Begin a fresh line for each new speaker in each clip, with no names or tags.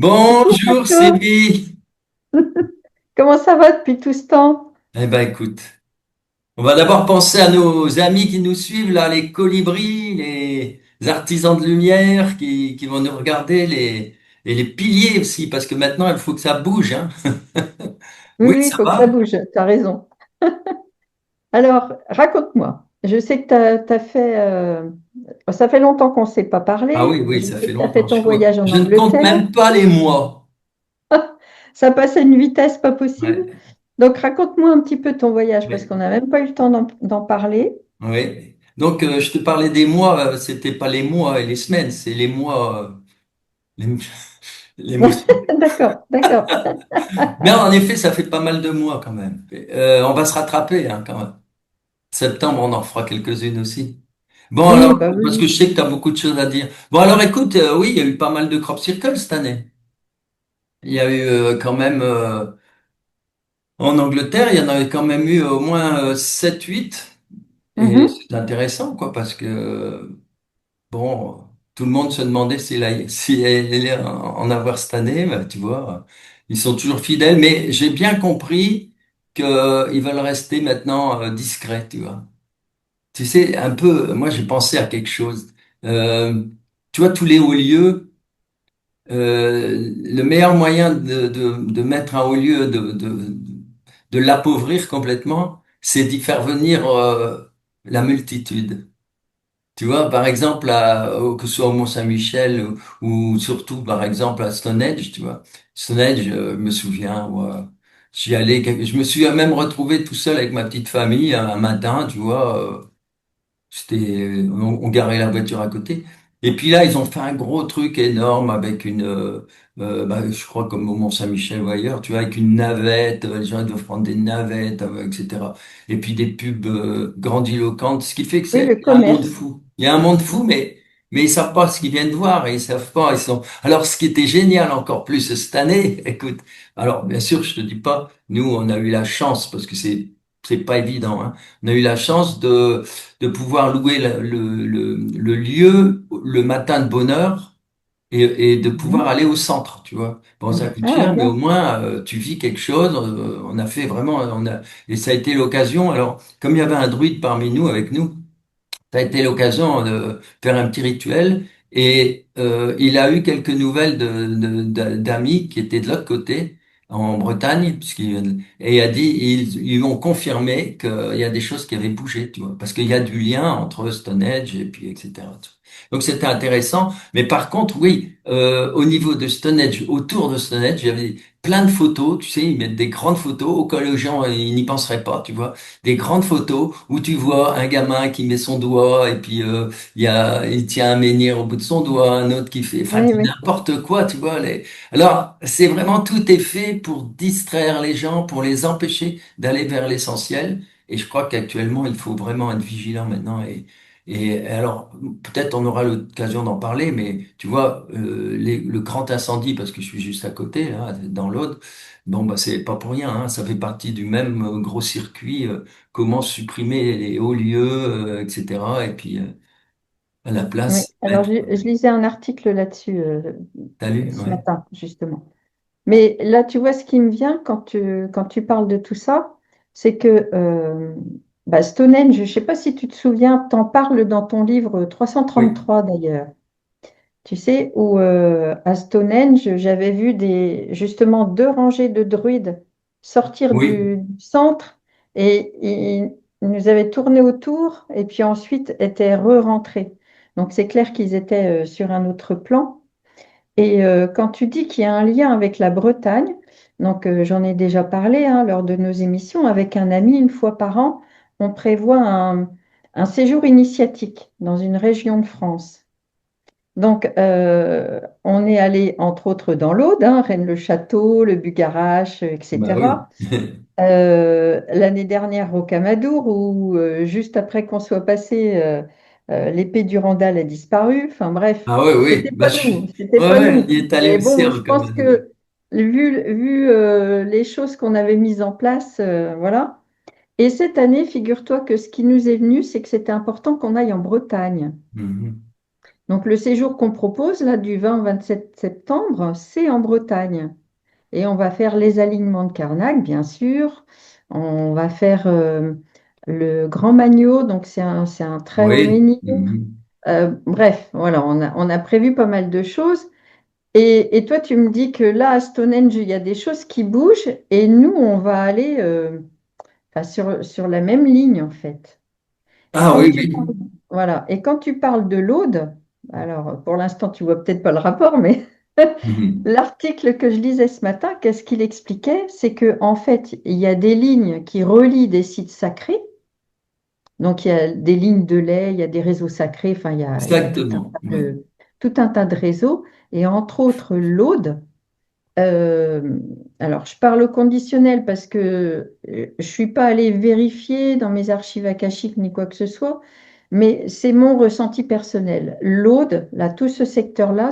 Coucou
Bonjour
Marco,
Sylvie.
comment ça va depuis tout ce temps?
Eh ben écoute, on va d'abord penser à nos amis qui nous suivent là, les colibris, les artisans de lumière qui vont nous regarder, et les piliers aussi, parce que maintenant il faut que ça bouge, hein.
Oui,
Oui,
oui, il
ça
faut que ça
va?
bouge, tu as raison. Alors, raconte-moi. Je sais que tu as fait, ça fait longtemps qu'on ne s'est pas
Ah oui,
parlé.
oui,
Je
ça
sais
fait
que tu as
longtemps.
fait ton voyage en
Je ne compte
Angleterre.
même pas les mois.
Ça passe à une vitesse pas possible.
Ouais,
Donc, raconte-moi un petit peu ton voyage parce
ouais,
qu'on n'a même pas eu le temps d'en parler.
ouais. Donc je te parlais des mois, c'était pas les mois et les semaines, c'est les mois, les, les mois.
D'accord, d'accord.
Mais en effet, ça fait pas mal de mois quand même. On va se rattraper hein, quand même. Septembre, on en fera quelques-unes aussi. Bon
Oui,
alors,
bah
parce que
oui.
je sais que tu as beaucoup de choses à dire. Bon alors écoute, oui, il y a eu pas mal de crop circles cette année. Il y a eu quand même, en Angleterre, il y en avait quand même eu au moins 7-8. Et
Mhm.
c'est intéressant quoi, parce que, bon, tout le monde se demandait si elle allait en avoir cette année. Bah, tu vois, ils sont toujours fidèles, mais j'ai bien compris qu'ils veulent rester maintenant discrets, tu vois. Tu sais, un peu, moi j'ai pensé à quelque chose. Euh, Tu vois, tous les hauts lieux, le meilleur moyen de mettre un haut lieu, de l'appauvrir complètement, c'est d'y faire venir la multitude. Tu vois, par exemple, que ce soit au Mont-Saint-Michel ou surtout, par exemple, à Stonehenge, tu vois. Stonehenge, je me souviens, moi, j'y allais, je me suis même retrouvé tout seul avec ma petite famille un matin, tu vois. On garait la voiture à côté. Et puis là, ils ont fait un gros truc énorme avec bah, je crois comme au Mont-Saint-Michel ou ailleurs, tu vois, avec une navette, les gens ils doivent prendre des navettes, etc. Et puis des pubs grandiloquentes, ce qui fait que
Oui, le
il y a un monde
commerce.
fou. Il y a un monde fou, mais ils savent pas ce qu'ils viennent voir et ils savent pas. Alors, ce qui était génial encore plus cette année, écoute, alors bien sûr, je te dis pas, nous, on a eu la chance parce que c'est pas évident, hein. On a eu la chance de pouvoir louer le lieu le matin de bonne heure et de pouvoir
Mhm.
aller au centre, tu vois. Bon, ça coûte
Ah,
cher, mais au
bien.
moins tu vis quelque chose. On a fait vraiment, et ça a été l'occasion. Alors, comme il y avait un druide parmi nous, avec nous, ça a été l'occasion de faire un petit rituel. Et il a eu quelques nouvelles d'amis qui étaient de l'autre côté, en Bretagne, et il a dit, ils ont confirmé qu'il y a des choses qui avaient bougé, tu vois, parce qu'il y a du lien entre Stonehenge et puis etc. Donc c'était intéressant. Mais par contre, oui, au niveau de Stonehenge, autour de Stonehenge, il y avait plein de photos, tu sais, ils mettent des grandes photos au cas où les gens ils n'y penseraient pas, tu vois, des grandes photos où tu vois un gamin qui met son doigt et puis il tient un menhir au bout de son doigt, un autre qui fait, enfin
Oui,
c'est
oui.
n'importe quoi, tu vois. Alors c'est vraiment tout est fait pour distraire les gens, pour les empêcher d'aller vers l'essentiel. Et je crois qu'actuellement il faut vraiment être vigilant maintenant. Et alors peut-être on aura l'occasion d'en parler, mais tu vois le grand incendie parce que je suis juste à côté là, dans l'Aude. Bon, bah, c'est pas pour rien, hein, ça fait partie du même gros circuit, comment supprimer les hauts lieux, etc. Et puis, à la
Oui.
place,
Alors,
mettre,
je lisais un article là-dessus
t'as lu,
ce
ouais.
matin, justement. Mais là, tu vois, ce qui me vient quand tu parles de tout ça, c'est que bah, Stonehenge, je ne sais pas si tu te souviens, t'en parles dans ton livre
Oui,
333 d'ailleurs. Tu sais, où à Stonehenge, j'avais vu justement deux rangées de druides sortir
oui.
du centre et ils nous avaient tourné autour et puis ensuite étaient re-rentrés. Donc c'est clair qu'ils étaient sur un autre plan. Et quand tu dis qu'il y a un lien avec la Bretagne, donc j'en ai déjà parlé hein, lors de nos émissions, avec un ami, une fois par an, on prévoit un séjour initiatique dans une région de France. Donc, on est allé entre autres dans l'Aude, hein, Rennes-le-Château, le Bugarache,
Bah oui.
etc. L'année dernière au Camadour, où juste après qu'on soit passé, l'épée du Randal a disparu. Enfin bref,
Ah oui, oui.
c'était
Bah,
pas nous, c'était
ouais,
pas
ouais,
nous.
il est allé
Mais
aussi
bon,
à
je pense
Rocamadour.
que vu les choses qu'on avait mises en place, voilà. Et cette année, figure-toi que ce qui nous est venu, c'est que c'était important qu'on aille en Bretagne.
Mhm.
Donc le séjour qu'on propose là du 20 au 27 septembre, c'est en Bretagne. Et on va faire les alignements de Carnac, bien sûr. On va faire le Grand Magno, donc c'est un très haut
Oui.
menhir.
Mhm.
Bref, voilà, on a prévu pas mal de choses. Et toi, tu me dis que là, à Stonehenge, il y a des choses qui bougent et nous, on va aller enfin, sur la même ligne, en fait.
Ah
Quand
oui,
tu parles,
oui.
voilà. Et quand tu parles de l'Aude, alors pour l'instant, tu vois peut-être pas le rapport, mais
Mhm.
l'article que je lisais ce matin, qu'est-ce qu'il expliquait? C'est que en fait, il y a des lignes qui relient des sites sacrés. Donc, il y a des lignes de lait, il y a des réseaux sacrés, enfin, il y a
Exactement. Ouais.
tout un tas de réseaux. Et entre autres, l'Aude. euh, alors, je parle au conditionnel parce que je ne suis pas allée vérifier dans mes archives akashiques ni quoi que ce soit, mais c'est mon ressenti personnel. L'Aude, là, tout ce secteur-là,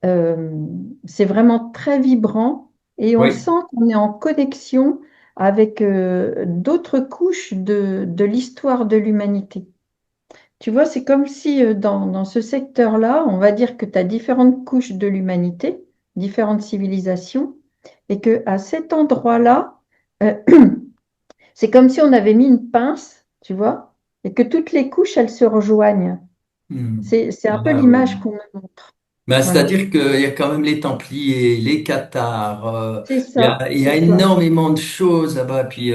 euh, c'est vraiment très vibrant et on
Oui.
sent qu'on est en connexion avec d'autres couches de l'histoire de l'humanité. Tu vois, c'est comme si dans ce secteur-là, on va dire que tu as différentes couches de l'humanité, différentes civilisations, et que à cet endroit-là, euh, c'est comme si on avait mis une pince, tu vois, et que toutes les couches, elles se rejoignent.
Mhm.
C'est un peu
Ah oui.
l'image qu'on me montre.
Ben,
Voilà.
c'est-à-dire qu'il y a quand même les Templiers, les Cathares, il y
C'est
a
ça.
énormément de choses là-bas. Puis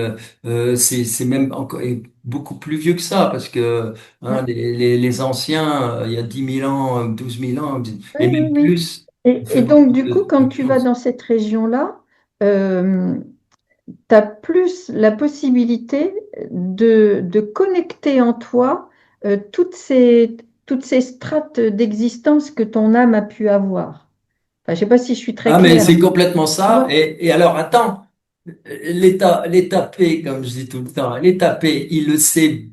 c'est même encore et beaucoup plus vieux que ça, parce que hein, les anciens, il y a 10 000 ans, 12 000 ans,
Oui,
et
oui,
même
oui.
plus, ont fait
Et donc,
beaucoup
du coup, quand
de
tu vas
choses.
dans cette région-là, tu as plus la possibilité de connecter en toi toutes ces strates d'existence que ton âme a pu avoir. Enfin, je ne sais pas si je suis très
Ah, mais
claire,
c'est
mais
complètement
tu
ça.
vois?
Et alors, attends, l'état P, comme je dis tout le temps, l'état P, il le sait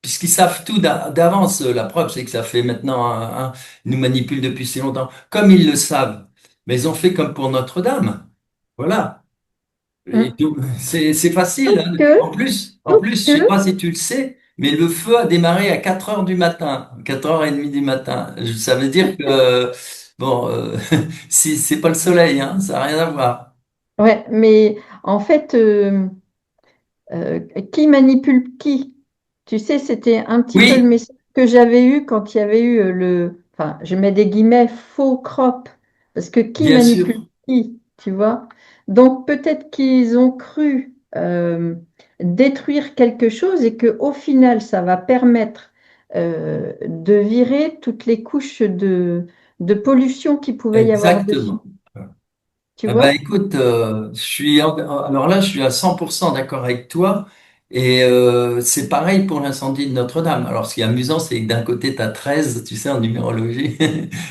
puisqu'ils savent tout d'avance. La preuve, c'est que ça fait maintenant, ils nous manipulent depuis si longtemps. Comme ils le savent, mais ils ont fait comme pour Notre-Dame. Voilà. Et
Hum.
tout, c'est facile,
Sauf
hein.
que,
En
sauf
plus, je sais
que,
pas si tu le sais, mais le feu a démarré à 4 heures du matin, 4h30 du matin. Ça veut dire que, bon, si c'est pas le soleil, hein, ça n'a rien à voir.
ouais, mais en fait, qui manipule qui? Tu sais, c'était un petit peu le
Oui,
message que j'avais eu quand il y avait eu enfin, je mets des guillemets, faux crop, parce que qui
bien
manipule
sûr.
qui, tu vois? Donc peut-être qu'ils ont cru détruire quelque chose et que au final, ça va permettre de virer toutes les couches de pollution qui pouvait y avoir dessus,
Exactement.
tu
Ah bah
vois?
écoute, alors là, je suis à 100% d'accord avec toi. Et c'est pareil pour l'incendie de Notre-Dame. Alors ce qui est amusant, c'est que d'un côté, tu as 13, tu sais, en numérologie.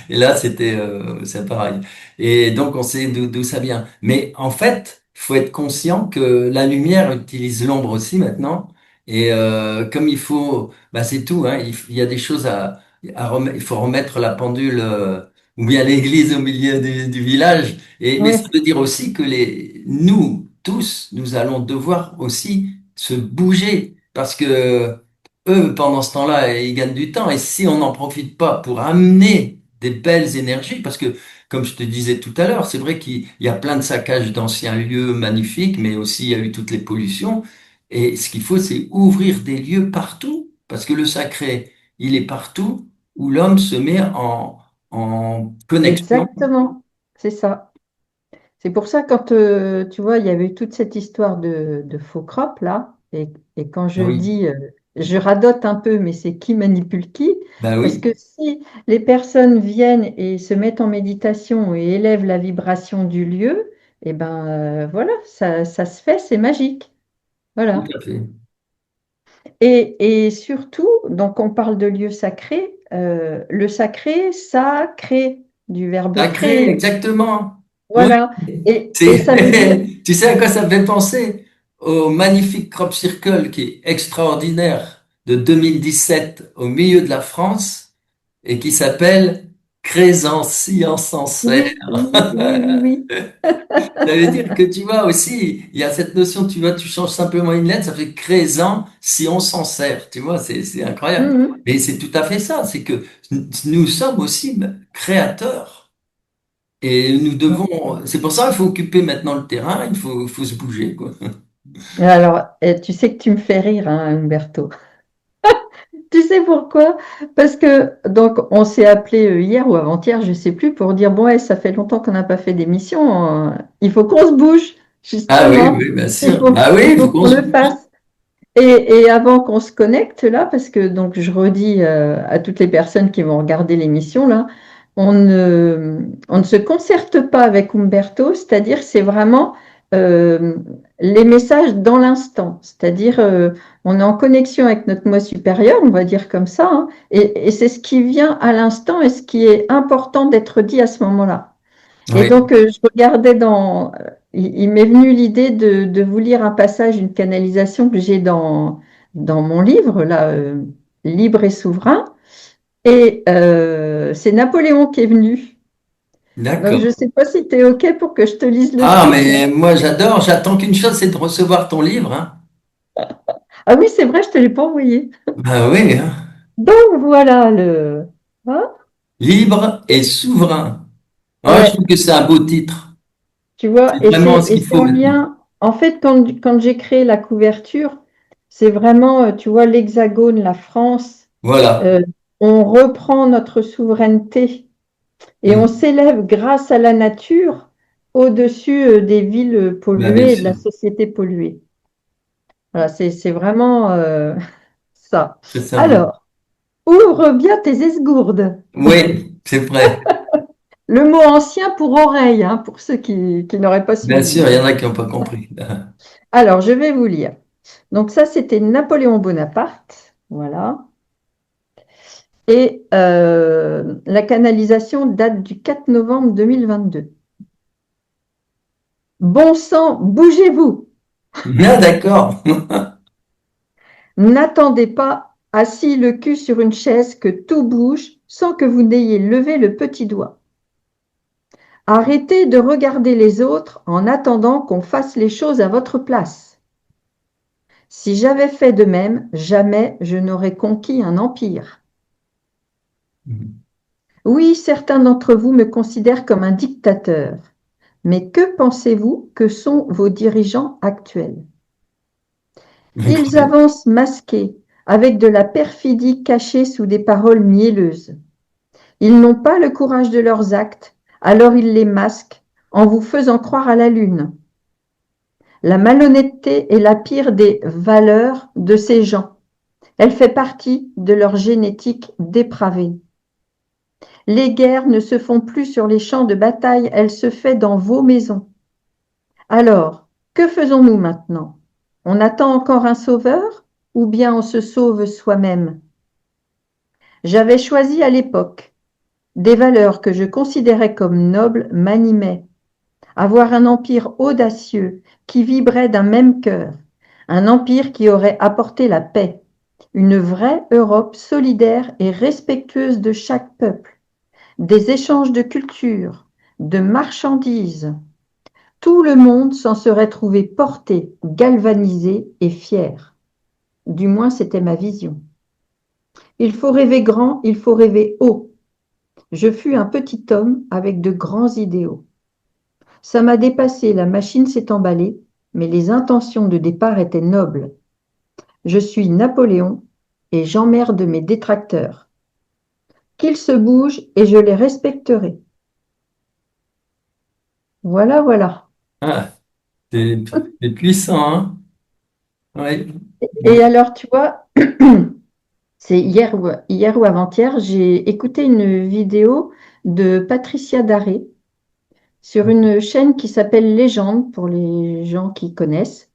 Et là, c'est pareil. Et donc, on sait d'où ça vient. Mais en fait, il faut être conscient que la lumière utilise l'ombre aussi maintenant. Et comme il faut, bah c'est tout, hein, il y a des choses il faut remettre la pendule, ou bien l'église au milieu du village. Mais ça
Oui,
veut dire aussi que nous, tous, nous allons devoir aussi se bouger parce que eux, pendant ce temps-là, ils gagnent du temps. Et si on n'en profite pas pour amener des belles énergies, parce que, comme je te disais tout à l'heure, c'est vrai qu'il y a plein de saccages d'anciens lieux magnifiques, mais aussi il y a eu toutes les pollutions. Et ce qu'il faut, c'est ouvrir des lieux partout, parce que le sacré, il est partout où l'homme se met en connexion.
exactement. C'est ça. C'est pour ça, quand tu vois, il y avait eu toute cette histoire de faux crop là, et quand je
Oui.
dis, je radote un peu, mais c'est qui manipule qui?
Ben
Parce
oui,
que si les personnes viennent et se mettent en méditation et élèvent la vibration du lieu, et ben voilà, ça se fait, c'est magique.
tout
Voilà.
à fait.
Et surtout, donc on parle de lieu sacré, le sacré, ça crée du verbe
Sacré,
créer.
exactement. Oui,
Voilà. Et ça veut dire,
tu sais à quoi ça me fait penser? Au magnifique crop circle qui est extraordinaire de 2017 au milieu de la France et qui s'appelle Crée-en si on s'en sert.
Oui, oui, oui, oui, oui.
Ça veut dire que tu vois aussi, il y a cette notion, tu vois, tu changes simplement une lettre, ça fait crée-en si on s'en sert. Tu vois, c'est incroyable.
Mhm.
Mais c'est tout à fait ça, c'est que nous sommes aussi créateurs. Et nous devons, c'est pour ça qu'il faut occuper maintenant le terrain, il faut se bouger, quoi.
Alors, tu sais que tu me fais rire, hein, Humberto. Tu sais pourquoi? Parce que donc on s'est appelé hier ou avant-hier, je ne sais plus, pour dire bon, ouais, ça fait longtemps qu'on n'a pas fait d'émission. Il faut qu'on se bouge,
Ah oui,
justement.
oui, bien
Il
sûr.
faut,
Bah oui,
il
il faut
faut
qu'on
qu'on
se
le
bouge.
fasse. Et avant qu'on se connecte là, parce que donc je redis à toutes les personnes qui vont regarder l'émission là, on ne se concerte pas avec Umberto, c'est-à-dire c'est vraiment euh, les messages dans l'instant, c'est-à-dire on est en connexion avec notre moi supérieur, on va dire comme ça, hein, et c'est ce qui vient à l'instant et ce qui est important d'être dit à ce moment-là. Et
Oui,
donc, je regardais il m'est venu l'idée de vous lire un passage, une canalisation que j'ai dans mon livre, là, Libre et souverain. Et c'est Napoléon qui est venu. Donc, je ne
d'accord.
sais pas si tu es OK pour que je te lise le
Ah,
truc, là.
mais moi j'adore, j'attends qu'une chose, c'est de recevoir ton livre, hein.
Ah oui, c'est vrai, je ne te l'ai pas envoyé.
Bah oui, hein.
Donc, voilà le. Hein.
Libre et souverain. Ah, je trouve
Ouais,
que c'est un beau titre.
tu vois,
C'est vraiment ce
et
qu'il
c'est
faut
en
maintenant.
lien. En fait, quand j'ai créé la couverture, c'est vraiment, tu vois, l'Hexagone, la France.
Voilà.
Euh, on reprend notre souveraineté et on
Hmm.
s'élève grâce à la nature au-dessus des villes
Bah, bien
polluées et de la
sûr.
société polluée. Voilà, c'est vraiment ça.
C'est sympa.
Alors, ouvre bien tes esgourdes.
Oui, c'est vrai.
Le mot ancien pour oreille, hein, pour ceux qui n'auraient pas
Bien
suivi.
sûr, il y en a qui n'ont pas compris.
Alors, je vais vous lire. Donc ça, c'était Napoléon Bonaparte. Voilà. Et la canalisation date du 4 novembre 2022. Bon sang, bougez-vous.
Bien d'accord.
N'attendez pas, assis le cul sur une chaise, que tout bouge sans que vous n'ayez levé le petit doigt. Arrêtez de regarder les autres en attendant qu'on fasse les choses à votre place. Si j'avais fait de même, jamais je n'aurais conquis un empire. Oui, certains d'entre vous me considèrent comme un dictateur, mais que pensez-vous que sont vos dirigeants actuels? Ils
Incroyable.
avancent masqués, avec de la perfidie cachée sous des paroles mielleuses. Ils n'ont pas le courage de leurs actes, alors ils les masquent en vous faisant croire à la lune. La malhonnêteté est la pire des valeurs de ces gens. Elle fait partie de leur génétique dépravée. Les guerres ne se font plus sur les champs de bataille, elles se font dans vos maisons. Alors, que faisons-nous maintenant? On attend encore un sauveur ou bien on se sauve soi-même? J'avais choisi à l'époque des valeurs que je considérais comme nobles m'animaient. Avoir un empire audacieux qui vibrait d'un même cœur, un empire qui aurait apporté la paix, une vraie Europe solidaire et respectueuse de chaque peuple, des échanges de culture, de marchandises. Tout le monde s'en serait trouvé porté, galvanisé et fier. Du moins, c'était ma vision. Il faut rêver grand, il faut rêver haut. Je fus un petit homme avec de grands idéaux. Ça m'a dépassé, la machine s'est emballée, mais les intentions de départ étaient nobles. Je suis Napoléon et j'emmerde mes détracteurs. Qu'ils se bougent et je les respecterai. Voilà, voilà.
Ah, c'est c'est puissant, hein? Oui.
Et alors, tu vois, c'est hier ou avant-hier, j'ai écouté une vidéo de Patricia Daré sur une chaîne qui s'appelle Légende pour les gens qui connaissent.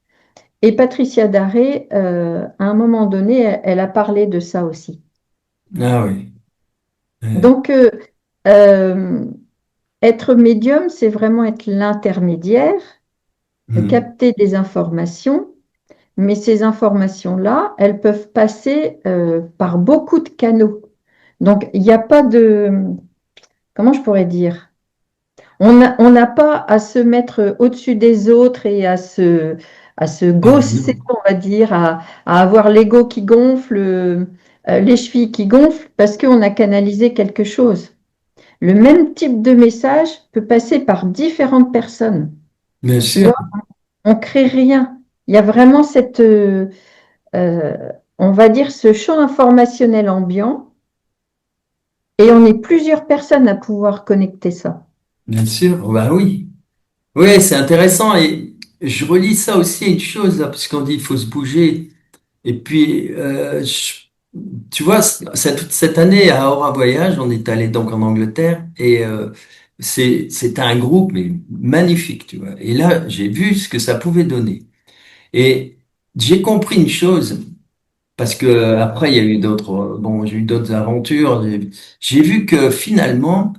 Et Patricia Daré, à un moment donné, elle a parlé de ça aussi.
Ah oui.
Donc, euh, être médium, c'est vraiment être l'intermédiaire,
Hmm.
capter des informations, mais ces informations-là, elles peuvent passer par beaucoup de canaux. Donc, il n'y a pas de, comment je pourrais dire? On n'a pas à se mettre au-dessus des autres et à se
Oh
gausser,
non.
on va dire, à avoir l'ego qui gonfle, les chevilles qui gonflent, parce qu'on a canalisé quelque chose. Le même type de message peut passer par différentes personnes.
Bien
Tu
sûr,
vois, on crée rien. Il y a vraiment cette, euh, on va dire, ce champ informationnel ambiant, et on est plusieurs personnes à pouvoir connecter ça.
bien sûr. Oh, bah oui. Oui, c'est intéressant. Et je relis ça aussi à une chose, là, parce qu'on dit il faut se bouger. Et puis, tu vois, toute cette année à Aura Voyage, on est allé donc en Angleterre et c'était un groupe mais magnifique, tu vois. Et là, j'ai vu ce que ça pouvait donner. Et j'ai compris une chose, parce que après, il y a eu d'autres, bon, j'ai eu d'autres aventures. J'ai vu que finalement,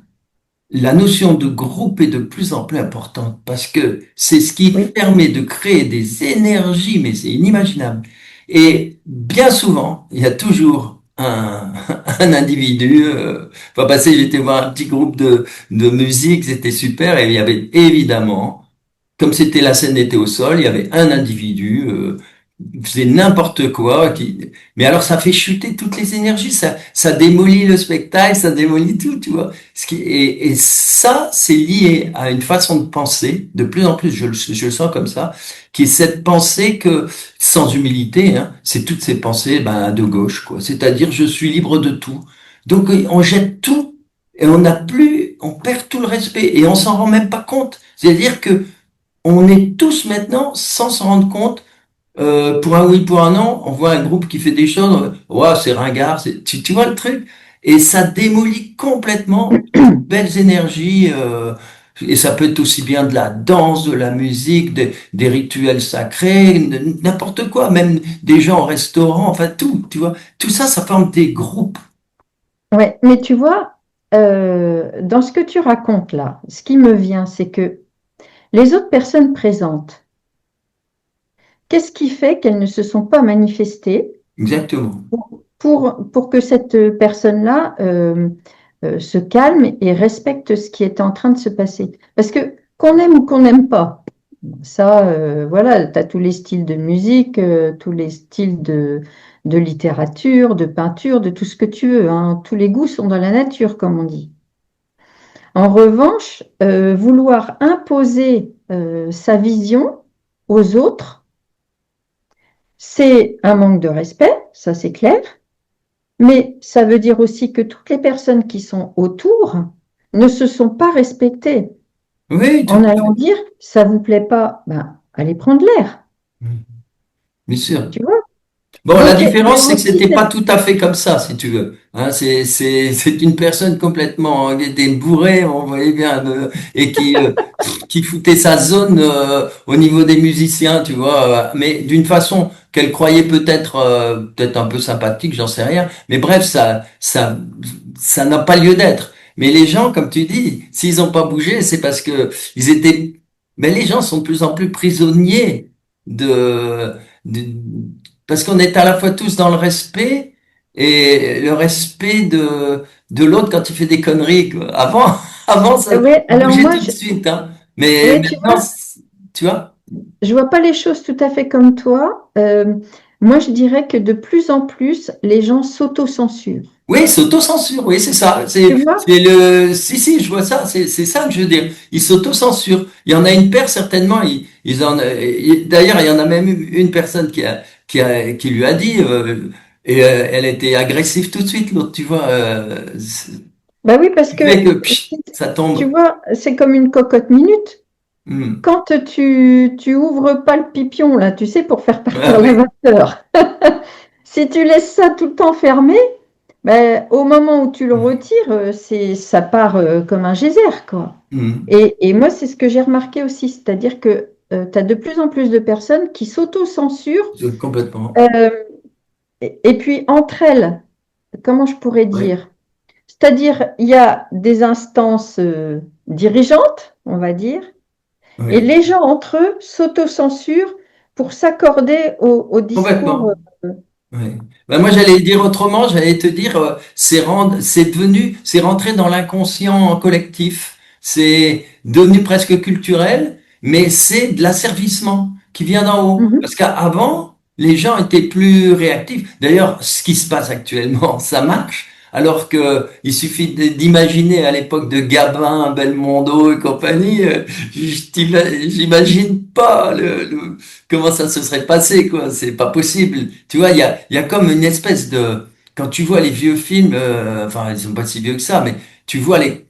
la notion de groupe est de plus en plus importante parce que c'est ce qui
Oui,
permet de créer des énergies, mais c'est inimaginable. Et bien souvent, il y a toujours un individu. Pas passé, j'étais voir un petit groupe de musique, c'était super, et il y avait évidemment, comme c'était la scène était au sol, il y avait un individu. Faisait n'importe quoi, mais alors ça fait chuter toutes les énergies, ça démolit le spectacle, ça démolit tout, tu vois. Et ça, c'est lié à une façon de penser, de plus en plus, je le sens comme ça, qui est cette pensée que, sans humilité, hein, c'est toutes ces pensées, ben, de gauche, quoi. C'est-à-dire, je suis libre de tout. Donc, on jette tout, et on n'a plus, on perd tout le respect, et on s'en rend même pas compte. C'est-à-dire que, on est tous maintenant, sans s'en rendre compte, pour un oui, pour un non, on voit un groupe qui fait des choses, ouais, c'est ringard, tu vois le truc? Et ça démolit complètement toutes belles énergies, et ça peut être aussi bien de la danse, de la musique, des rituels sacrés, n'importe quoi, même des gens au restaurant, enfin tout, tu vois? Tout ça, ça forme des groupes.
ouais, mais tu vois, dans ce que tu racontes là, ce qui me vient, c'est que les autres personnes présentes, qu'est-ce qui fait qu'elles ne se sont pas manifestées
Exactement.
pour que cette personne-là se calme et respecte ce qui est en train de se passer? Parce que qu'on aime ou qu'on n'aime pas, ça, voilà, tu as tous les styles de musique, tous les styles de littérature, de peinture, de tout ce que tu veux, hein. Tous les goûts sont dans la nature, comme on dit. En revanche, vouloir imposer sa vision aux autres, c'est un manque de respect, ça c'est clair, mais ça veut dire aussi que toutes les personnes qui sont autour ne se sont pas respectées
Oui, tout
en
à
allant
fait.
dire, ça vous plaît pas, ben, allez prendre l'air,
Bien sûr.
tu vois.
Bon, la
Donc, il y a
différence, c'est que
aussi
c'était pas
cette...
tout à fait comme ça, si tu veux. Hein, c'est une personne complètement, qui était bourrée, on voyait bien, et qui foutait sa zone, au niveau des musiciens, tu vois, mais d'une façon qu'elle croyait peut-être un peu sympathique, j'en sais rien. Mais bref, ça n'a pas lieu d'être. Mais les gens, comme tu dis, s'ils n'ont pas bougé, c'est parce que ils étaient, mais les gens sont de plus en plus prisonniers de parce qu'on est à la fois tous dans le respect et le respect de l'autre quand il fait des conneries, quoi. Avant, avant, ça
Ouais, alors
bougeait
moi,
tout de suite, hein. Mais
ouais, tu
maintenant,
vois,
tu vois?
je vois pas les choses tout à fait comme toi. Moi, je dirais que de plus en plus, les gens s'autocensurent.
Oui, s'auto-censure, oui, c'est ça.
Tu vois?
Si, je vois ça, c'est ça que je veux dire. Ils s'auto-censurent. Il y en a une paire, certainement, d'ailleurs, il y en a même une personne qui lui a dit, elle était agressive tout de suite, l'autre, tu vois,
Bah oui, parce
qui fait
que
que, pchit, ça
tu
tombe.
vois, c'est comme une cocotte minute.
Hmm.
Quand tu ouvres pas le pipion, là, tu sais, pour faire
Ah
partir la
oui.
vapeur, si tu laisses ça tout le temps fermé, ben, au moment où tu le retires, ça part comme un geyser, quoi.
Hmm.
Et moi, c'est ce que j'ai remarqué aussi, c'est-à-dire que tu as de plus en plus de personnes qui s'auto-censurent.
Complètement.
euh, et puis, entre elles, comment je pourrais
Oui,
dire? C'est-à-dire, il y a des instances dirigeantes, on va dire, et
oui.
les gens entre eux s'autocensurent pour s'accorder au discours.
Complètement. Ouais. Ben moi, j'allais dire autrement, j'allais te dire, c'est rentré dans l'inconscient collectif, c'est devenu presque culturel, mais c'est de l'asservissement qui vient d'en haut.
Mhm.
Parce qu'avant, les gens étaient plus réactifs. D'ailleurs, ce qui se passe actuellement, ça marche, alors que il suffit d'imaginer à l'époque de Gabin, Belmondo et compagnie, j'imagine pas comment ça se serait passé, quoi. C'est pas possible. Tu vois, il y a comme une espèce de, quand tu vois les vieux films, enfin, ils sont pas si vieux que ça, mais tu vois les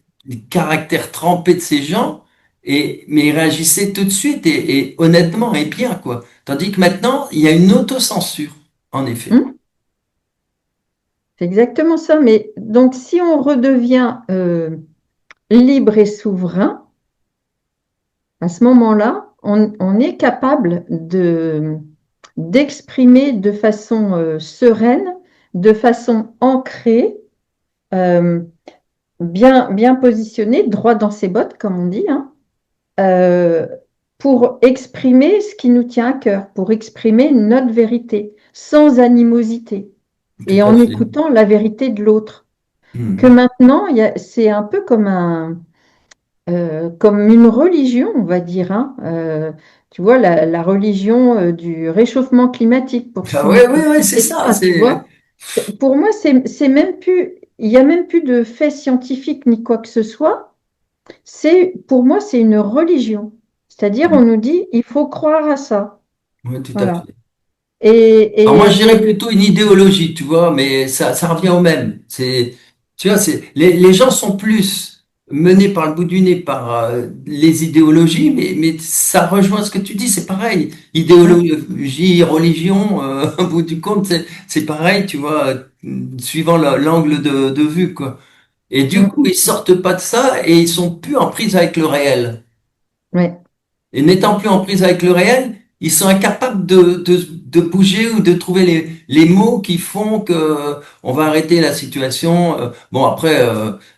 caractères trempés de ces gens, mais ils réagissaient tout de suite et honnêtement et bien, quoi. Tandis que maintenant, il y a une autocensure, en effet.
Mhm. C'est exactement ça. Mais donc, si on redevient libre et souverain, à ce moment-là, on est capable d'exprimer de façon sereine, de façon ancrée, euh, bien positionnée, droit dans ses bottes, comme on dit, hein, euh, pour exprimer ce qui nous tient à cœur, pour exprimer notre vérité, sans animosité,
Tout
et
à
en
fait.
écoutant la vérité de l'autre. Que
Hmm.
maintenant, c'est un peu comme une religion, on va dire, hein. Tu vois, la religion du réchauffement climatique, pour
Ah ouais, ouais, ouais, c'est
citer
ça.
ça, tu
C'est,
vois. Pour moi, c'est même plus, il n'y a même plus de faits scientifiques ni quoi que ce soit. Pour moi, c'est une religion. C'est-à-dire, on nous dit, il faut croire à ça.
ouais, tout à
Voilà.
fait. Alors moi, je dirais
Et
plutôt une idéologie, tu vois, mais ça revient au même. Tu vois, les gens sont plus menés par le bout du nez par les idéologies, mais ça rejoint ce que tu dis, c'est pareil.
ouais,
Idéologie, religion, au bout du compte, c'est pareil, tu vois, suivant l'angle de vue, quoi. Et du coup,
mm,
ils sortent pas de ça et ils sont plus en prise avec le réel.
ouais,
Et n'étant plus en prise avec le réel, ils sont incapables de bouger ou de trouver les mots qui font que on va arrêter la situation. Bon, après,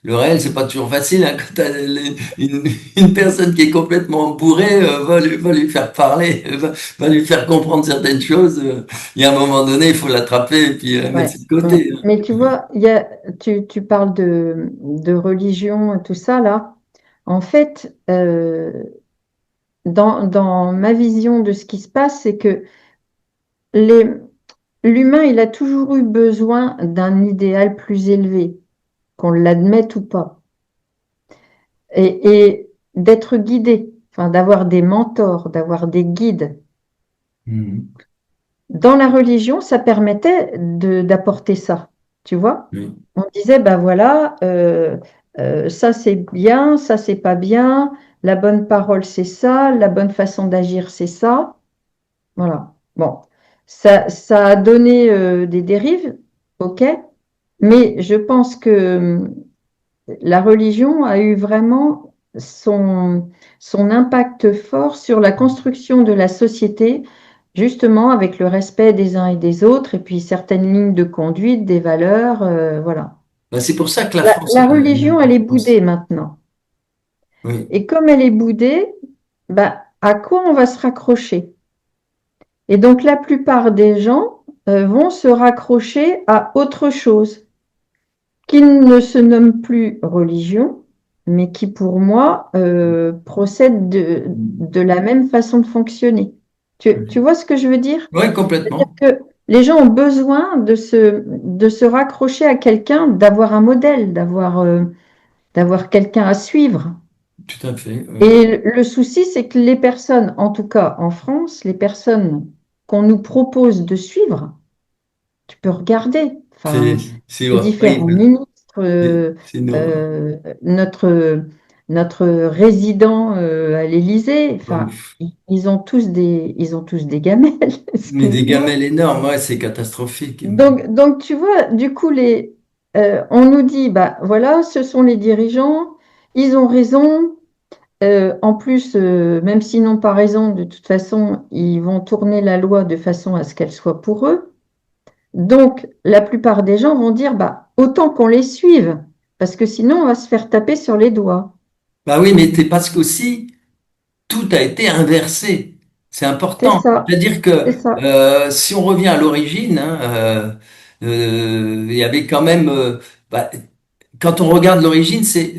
le réel, c'est pas toujours facile. Hein, quand t'as une personne qui est complètement bourrée, va lui faire parler, va lui faire comprendre certaines choses. Il y a un moment donné, il faut l'attraper et puis mettre
ouais,
ça de
ouais.
côté.
Mais tu vois, tu parles de religion, tout ça, là. En fait, dans ma vision de ce qui se passe, c'est que les, l'humain, il a toujours eu besoin d'un idéal plus élevé, qu'on l'admette ou pas, et d'être guidé, enfin, d'avoir des mentors, d'avoir des guides.
Mhm.
Dans la religion, ça permettait d'apporter ça, tu vois.
Oui.
On disait, ben voilà, ça c'est bien, ça c'est pas bien, la bonne parole c'est ça, la bonne façon d'agir c'est ça. Voilà. Bon, ça a donné des dérives, ok, mais je pense que la religion a eu vraiment son impact fort sur la construction de la société, justement avec le respect des uns et des autres, et puis certaines lignes de conduite, des valeurs, voilà.
Ben, c'est pour ça que la
La,
France
la
a une
religion, elle est
importance.
boudée maintenant.
Oui.
Et comme elle est boudée, bah, à quoi on va se raccrocher? Et donc la plupart des gens vont se raccrocher à autre chose qui ne se nomme plus religion, mais qui pour moi procède de la même façon de fonctionner. Tu vois ce que je veux dire?
Oui,
C'est-à-dire
complètement.
que les gens ont besoin de se raccrocher à quelqu'un, d'avoir un modèle, d'avoir quelqu'un à suivre.
Tout à fait. Oui.
Et le souci, c'est que les personnes, en tout cas en France, les personnes qu'on nous propose de suivre, tu peux regarder.
C'est,
Enfin,
c'est
les différents
horrible.
ministres,
C'est une horreur.
notre résident à l'Élysée, enfin,
Ouf.
ils ont tous des gamelles,
Mais des
excuse-moi.
gamelles énormes, ouais, c'est catastrophique.
Donc, tu vois, du coup, on nous dit, bah voilà, ce sont les dirigeants, ils ont raison. En plus, même s'ils n'ont pas raison, de toute façon, ils vont tourner la loi de façon à ce qu'elle soit pour eux. Donc, la plupart des gens vont dire, bah, autant qu'on les suive, parce que sinon, on va se faire taper sur les doigts.
Bah oui, mais c'est parce qu'aussi, tout a été inversé. C'est
C'est
important.
ça,
C'est-à-dire que
c'est ça.
si on revient à l'origine, hein, il y avait quand même, bah, quand on regarde l'origine, c'est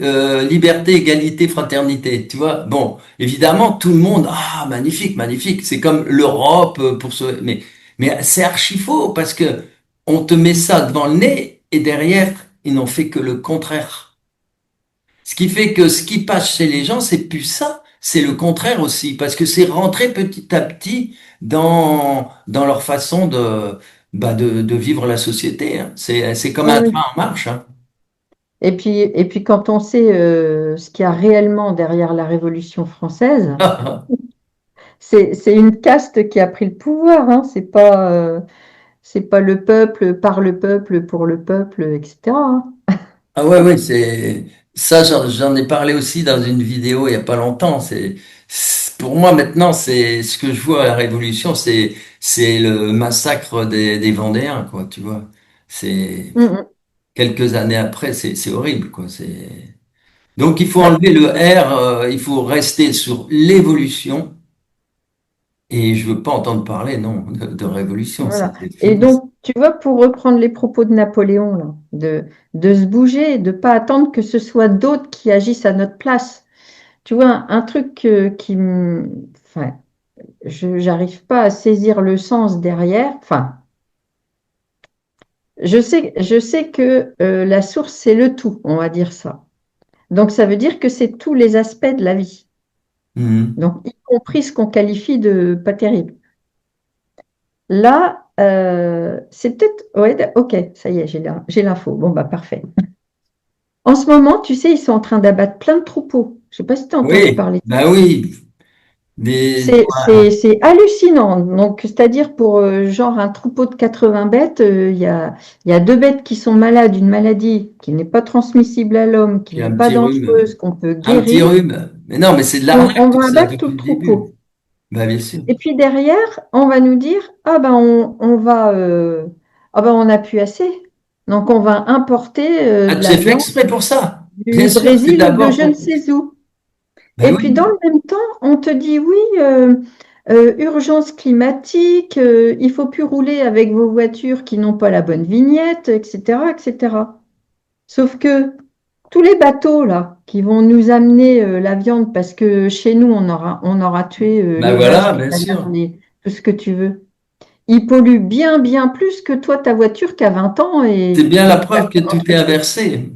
liberté, égalité, fraternité. Tu vois? Bon, évidemment, tout le monde, ah, magnifique, magnifique. C'est comme l'Europe pour ce, mais c'est archi faux parce que on te met ça devant le nez et derrière, ils n'ont fait que le contraire. Ce qui fait que ce qui passe chez les gens, c'est plus ça, c'est le contraire aussi, parce que c'est rentré petit à petit dans leur façon de vivre la société, hein. C'est comme
Oui,
un train
oui.
en marche, hein.
Et puis quand on sait ce qu'il y a réellement derrière la Révolution française, c'est une caste qui a pris le pouvoir, hein. C'est pas le peuple par le peuple pour le peuple, etc., hein.
Ah ouais, ouais, c'est ça, j'en ai parlé aussi dans une vidéo il y a pas longtemps. Pour moi maintenant, c'est ce que je vois à la Révolution, c'est le massacre des Vendéens, quoi, tu vois. C'est
Mm, mm.
quelques années après, c'est horrible, quoi. C'est Donc il faut
Ouais,
enlever le R, il faut rester sur l'évolution. Et je veux pas entendre parler, non, de révolution, ça
voilà.
c'est
Et
fini.
donc, tu vois, pour reprendre les propos de Napoléon, là, de se bouger, de pas attendre que ce soit d'autres qui agissent à notre place. Tu vois, un truc enfin, j'arrive pas à saisir le sens derrière. Enfin, je sais que la source, c'est le tout, on va dire ça. Donc, ça veut dire que c'est tous les aspects de la vie.
Mhm.
Donc, y compris ce qu'on qualifie de pas terrible. Là, c'est peut-être. Ouais, ok, ça y est, j'ai l'info. Bon, bah, parfait. En ce moment, tu sais, ils sont en train d'abattre plein de troupeaux. Je ne sais pas si tu as entendu
Oui,
parler de ça.
bah oui, des,
C'est hallucinant. Donc, c'est-à-dire pour genre un troupeau de 80 bêtes, il y a deux bêtes qui sont malades d'une maladie qui n'est pas transmissible à l'homme, qui
qui a
n'est
un
pas
petit rhume,
dangereuse, qu'on peut
un petit
guérir.
rhume. Mais non, mais c'est de
On
l'arnaque tout
va
ça
abattre tout
depuis
le
le début.
troupeau.
Bah bien sûr.
Et puis derrière, on va nous dire, ah ben ah ben on n'a plus assez. Donc on va importer
Ah,
de la
c'est fait
viande
exprès pour ça. Bien
du
sûr, c'est
Brésil ou de
d'abord
je ne
pour.
sais où.
Ben
Et puis dans
oui,
le même temps, on te dit oui, urgence climatique, il faut plus rouler avec vos voitures qui n'ont pas la bonne vignette, etc., etc. Sauf que tous les bateaux là qui vont nous amener la viande parce que chez nous on aura tué
ben
les
voilà,
vaches, les
bien
canards,
sûr.
tout ce que tu veux. Ils polluent bien bien plus que toi ta voiture qui a 20 ans
C'est
et
bien la
qui a
preuve que
pas
tout est
traité.
inversé.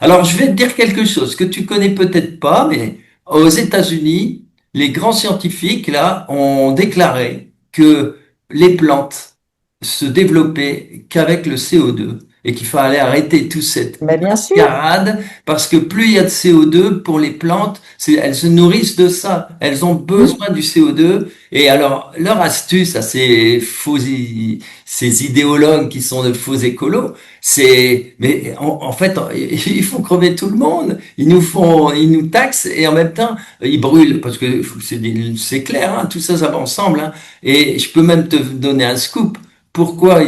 Alors, je vais te dire quelque chose que tu connais peut-être pas, mais aux États-Unis, les grands scientifiques, là, ont déclaré que les plantes se développaient qu'avec le CO2 et qu'il fallait arrêter toute cette
Ben, bien sûr.
mascarade parce que plus il y a de CO2 pour les plantes, elles se nourrissent de ça. Elles ont
Mm.
besoin du CO2. Et alors, leur astuce à ces idéologues qui sont de faux écolos, mais en fait, ils font crever tout le monde. Ils nous taxent et en même temps, ils brûlent parce que c'est clair, hein, tout ça, ça va ensemble, hein. Et je peux même te donner un scoop. Pourquoi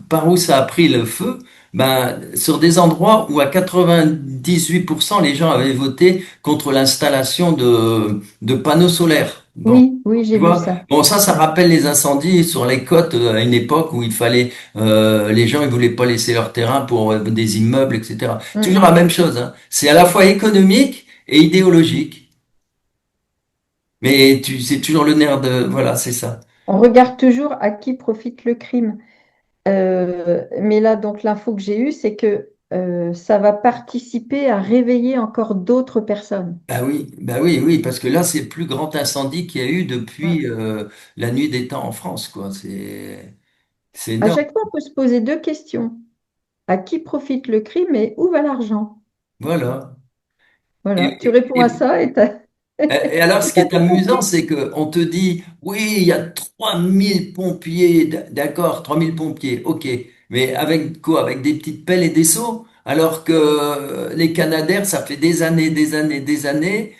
par où ça a pris le feu? Ben, sur des endroits où à 98% les gens avaient voté contre l'installation de panneaux solaires. Bon.
Oui, oui, j'ai
Tu
vu
vois,
ça.
bon, ça rappelle les incendies sur les côtes à une époque où il fallait les gens, ils voulaient pas laisser leur terrain pour des immeubles, etc.
Mm,
Toujours la
mm.
même chose, hein. C'est à la fois économique et idéologique. Mais c'est toujours le nerf de, voilà, c'est ça.
On regarde toujours à qui profite le crime. Mais là, donc, l'info que j'ai eue, c'est que ça va participer à réveiller encore d'autres personnes.
Bah oui, oui, parce que là, c'est le plus grand incendie qu'il y a eu depuis
Mm.
la nuit des temps en France, quoi. C'est
À
énorme.
chaque fois, on peut se poser deux questions. À qui profite le crime et où va l'argent?
Voilà.
Voilà, tu
Et,
réponds à
et,
ça et
et alors, ce
et
qui
t'as
est
tout compris.
amusant, c'est que on te dit, oui, il y a 3000 pompiers, d'accord, 3000 pompiers, ok, mais avec quoi? Avec des petites pelles et des seaux? Alors que les Canadaires, ça fait des années, des années, des années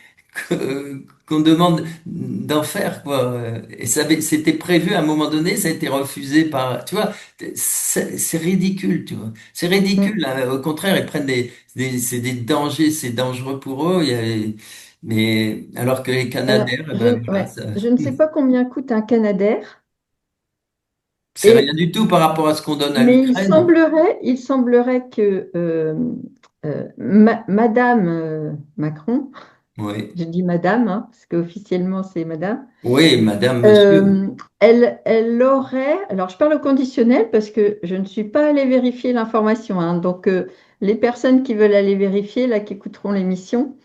qu'on demande d'en faire, quoi. Et c'était prévu à un moment donné, ça a été refusé par, tu vois, c'est ridicule, tu vois. C'est
Mm.
ridicule, hein. Au contraire, ils prennent c'est des dangers, c'est dangereux pour eux. Mais alors que les
Alors,
Canadair, eh ben voilà,
ouais, je ne sais pas combien coûte un Canadair,
c'est rien
et,
du tout par rapport à ce qu'on donne à
mais
l'Ukraine.
il semblerait que Madame Macron,
Oui,
je dis Madame, hein, parce qu'officiellement c'est Madame,
oui, madame, monsieur.
euh, elle aurait, alors je parle au conditionnel parce que je ne suis pas allée vérifier l'information, hein, donc les personnes qui veulent aller vérifier, là, qui écouteront l'émission,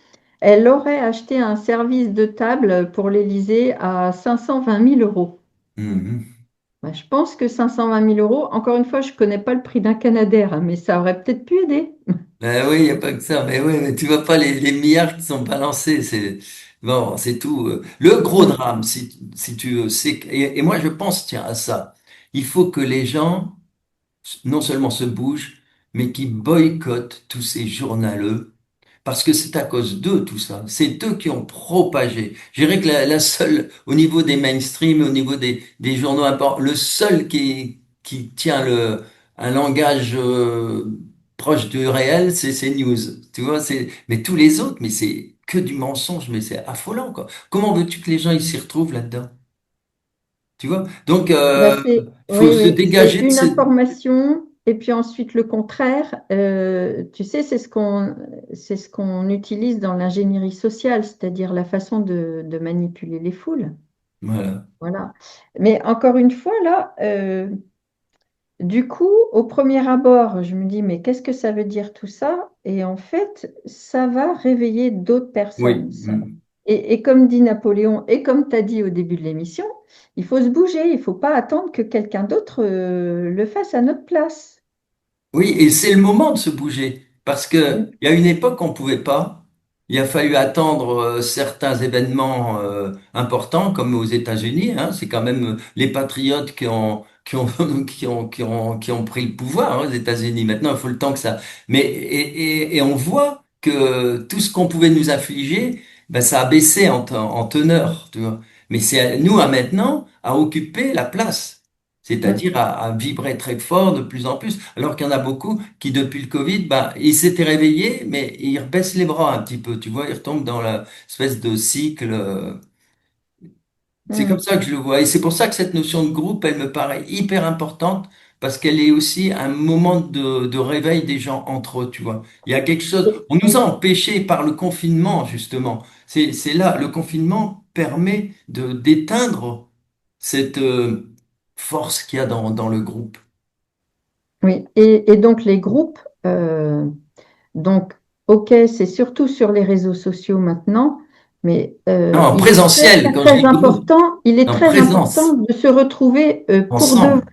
elle aurait acheté un service de table pour l'Élysée à 520 000 euros.
Mhm.
Bah, je pense que 520 000 euros, encore une fois, je ne connais pas le prix d'un Canadair, hein, mais ça aurait peut-être pu aider.
Ben oui, il n'y a pas que ça. Mais oui, mais tu vois pas les milliards qui sont balancés. C'est bon, c'est tout. Le gros
Mm.
drame, si tu veux, et moi je pense, tiens, à ça. Il faut que les gens non seulement se bougent, mais qui boycottent tous ces journaleux. Parce que c'est à cause d'eux tout ça. C'est eux qui ont propagé. Je dirais que la seule, au niveau des mainstream, au niveau des journaux importants, le seul qui tient un langage proche du réel, c'est CNews. Tu vois, mais tous les autres, mais c'est que du mensonge, mais c'est affolant, quoi. Comment veux-tu que les gens ils s'y retrouvent là-dedans? Tu vois? Donc,
Bah,
faut
oui,
se
oui, c'est
dégager de
une
ce,
information et puis ensuite le contraire. Tu sais, c'est ce qu'on utilise dans l'ingénierie sociale, c'est-à-dire la façon de manipuler les foules.
voilà.
Voilà. Mais encore une fois, là, du coup, au premier abord, je me dis, mais qu'est-ce que ça veut dire tout ça? Et en fait, ça va réveiller d'autres
Oui.
personnes.
Mm.
Et comme dit Napoléon, et comme tu as dit au début de l'émission, il faut se bouger, il ne faut pas attendre que quelqu'un d'autre le fasse à notre place.
Oui, et c'est le moment de se bouger. Parce que
Mm,
il y a une époque, on ne pouvait pas. Il a fallu attendre certains événements importants, comme aux États-Unis. Hein. C'est quand même les patriotes qui ont pris le pouvoir hein, aux États-Unis. Maintenant, il faut le temps que ça. Mais et on voit que tout ce qu'on pouvait nous infliger, ben, ça a baissé en teneur, tu vois. Mais c'est à nous à maintenant à occuper la place.
mm,
C'est-à-dire à vibrer très fort de plus en plus, alors qu'il y en a beaucoup qui, depuis le Covid, bah, ils s'étaient réveillés, mais ils rebaissent les bras un petit peu, tu vois, ils retombent dans l'espèce de cycle. C'est comme
mm.
ça que je le vois. Et c'est pour ça que cette notion de groupe, elle me paraît hyper importante, parce qu'elle est aussi un moment de réveil des gens entre eux, tu vois. Il y a quelque chose,
Et-
on nous a empêchés par le confinement, justement. C'est là, le confinement permet d'éteindre cette force qu'il y a dans le groupe.
oui, et donc les groupes, donc, ok, c'est surtout sur les réseaux sociaux maintenant, mais
Non, en présentiel, quand je dis groupe,
il est
en
très important
présence,
de se retrouver
ensemble.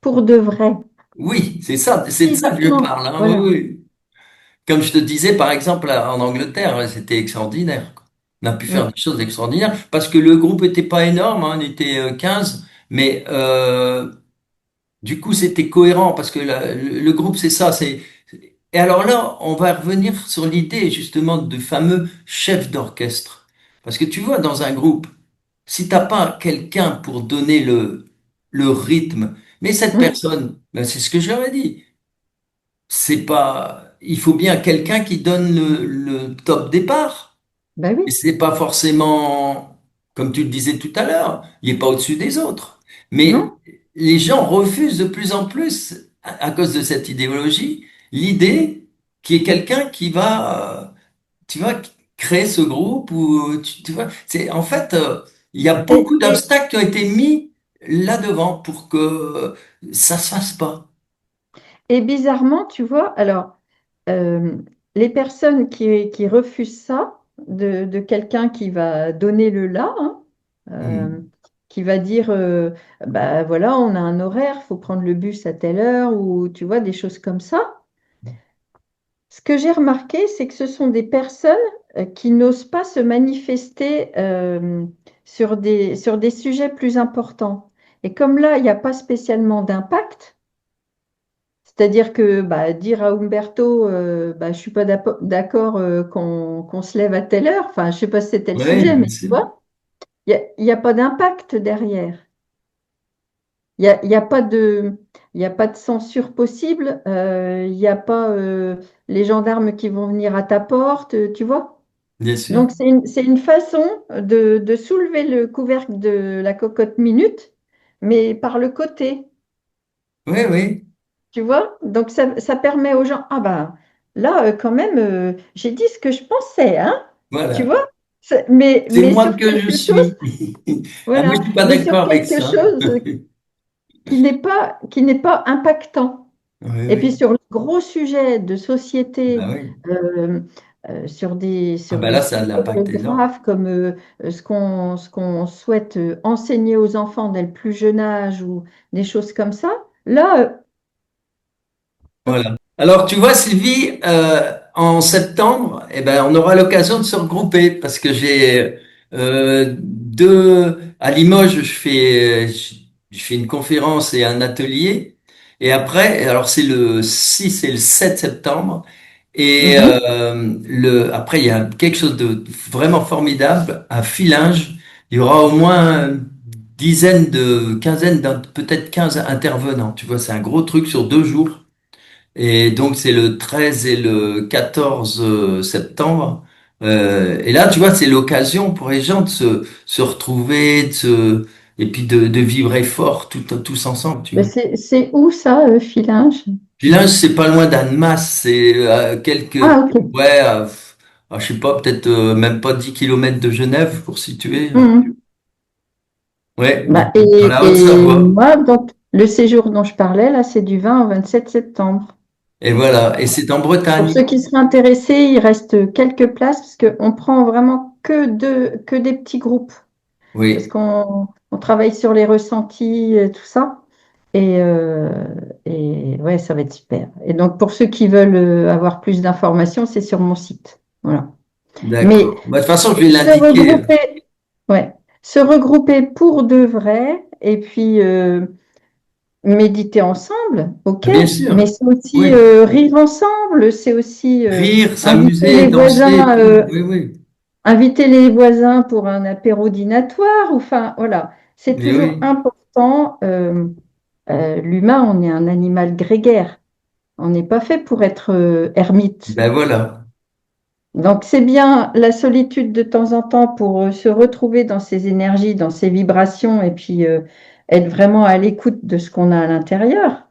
pour de vrai.
Oui, c'est de ça que je
Physiquement,
parle, hein, oui,
voilà.
oui. Comme je te disais, par exemple, en Angleterre, c'était extraordinaire, quoi. On a pu faire
Mm,
des choses extraordinaires parce que le groupe était pas énorme, hein, on était 15, mais du coup, c'était cohérent parce que le groupe, c'est ça. Et alors là, on va revenir sur l'idée justement de fameux chef d'orchestre. Parce que tu vois, dans un groupe, si t'as pas quelqu'un pour donner le rythme, mais cette
mm.
personne, ben c'est ce que je leur ai dit. C'est pas, il faut bien quelqu'un qui donne le top départ.
Ben
Et
oui,
c'est pas forcément, comme tu le disais tout à l'heure, il est pas au-dessus des autres. Mais
non?
les gens refusent de plus en plus, à cause de cette idéologie, l'idée qu'il y ait quelqu'un qui va, tu vois, créer ce groupe ou, tu vois, c'est, en fait, il y a
Et,
beaucoup
et,
d'obstacles qui ont été mis là-devant pour que ça se fasse pas.
et bizarrement, tu vois, alors, euh, les personnes qui refusent ça, de quelqu'un qui va donner le là, hein, euh,
Hmm.
qui va dire, bah voilà, on a un horaire, il faut prendre le bus à telle heure, ou tu vois, des choses comme ça. Ce que j'ai remarqué, c'est que ce sont des personnes qui n'osent pas se manifester sur des sujets plus importants. Et comme là, il n'y a pas spécialement d'impact, c'est-à-dire que bah, dire à Umberto, bah, je suis pas d'accord qu'on se lève à telle heure, enfin, je sais pas si c'était le
Ouais,
sujet,
bien
mais tu
sûr.
vois, il y a pas d'impact derrière. Il y a pas il y a pas de censure possible. Il n'y a pas les gendarmes qui vont venir à ta porte, tu vois.
bien sûr.
Donc, c'est une façon de soulever le couvercle de la cocotte minute, mais par le côté,
Oui, oui,
tu vois? Donc, ça permet aux gens, ah ben, là, quand même, j'ai dit ce que je pensais, hein, tu
voilà.
vois?
C'est
Mais
moi
sur
que je
quelque chose,
suis. Ah, moi,
voilà,
je suis pas
mais sur
d'accord avec
quelque
ça.
chose qui n'est pas impactant.
Oui,
Et puis
oui.
sur le gros sujet de
Bah
société,
oui.
euh,
Ah
sur
ben
des
là, ça a de
sujets
l'impact énorme.
graves comme ce qu'on souhaite enseigner aux enfants dès le plus jeune âge ou des choses comme ça, là,
Voilà. Alors, tu vois, Sylvie, en septembre, eh ben, on aura l'occasion de se regrouper parce que j'ai à Limoges, je fais une conférence et un atelier. Et après, alors c'est le 6 et le 7 septembre. Et
mhm,
après, il y a quelque chose de vraiment formidable à Fillinges. Il y aura au moins une quinzaine, peut-être 15 intervenants. Tu vois, c'est un gros truc sur 2 jours. Et donc, c'est le 13 et le 14 septembre. Et là, tu vois, c'est l'occasion pour les gens de se retrouver, et puis de vibrer fort tous ensemble, tu
mais
vois.
c'est où ça, Fillinge?
Puis là, c'est pas loin d'Annemasse, c'est
Ah, ok.
ouais, je sais pas, peut-être même pas 10 kilomètres de Genève pour situer.
Mhm.
Ouais,
Bah,
dans la
et
Haute-Savoie.
moi, donc, le séjour dont je parlais, là, c'est du 20 au 27 septembre.
Et voilà, et c'est en
Pour
Bretagne.
ceux qui seraient intéressés, il reste quelques places parce qu'on prend vraiment que des petits groupes. Parce
Oui,
qu'on travaille sur les ressentis et tout ça. Et, euh, et ouais, ça va être super. Et donc, pour ceux qui veulent avoir plus d'informations, c'est sur mon site. Voilà. Mais
d'accord. Bah, de toute façon, je vais
se
l'indiquer.
regrouper, ouais, se regrouper pour de vrai et puis méditer ensemble, ok.
Bien
Mais
sûr.
c'est aussi
Oui.
rire ensemble, c'est aussi
Rire,
inviter
s'amuser,
les
danser,
voisins.
tout. Oui, oui.
Inviter les voisins pour un apéro dînatoire, enfin voilà, c'est
Mais
toujours
oui.
important. L'humain, on est un animal grégaire. On n'est pas fait pour être ermite.
Ben voilà.
Donc c'est bien la solitude de temps en temps pour se retrouver dans ses énergies, dans ses vibrations et puis être vraiment à l'écoute de ce qu'on a à l'intérieur.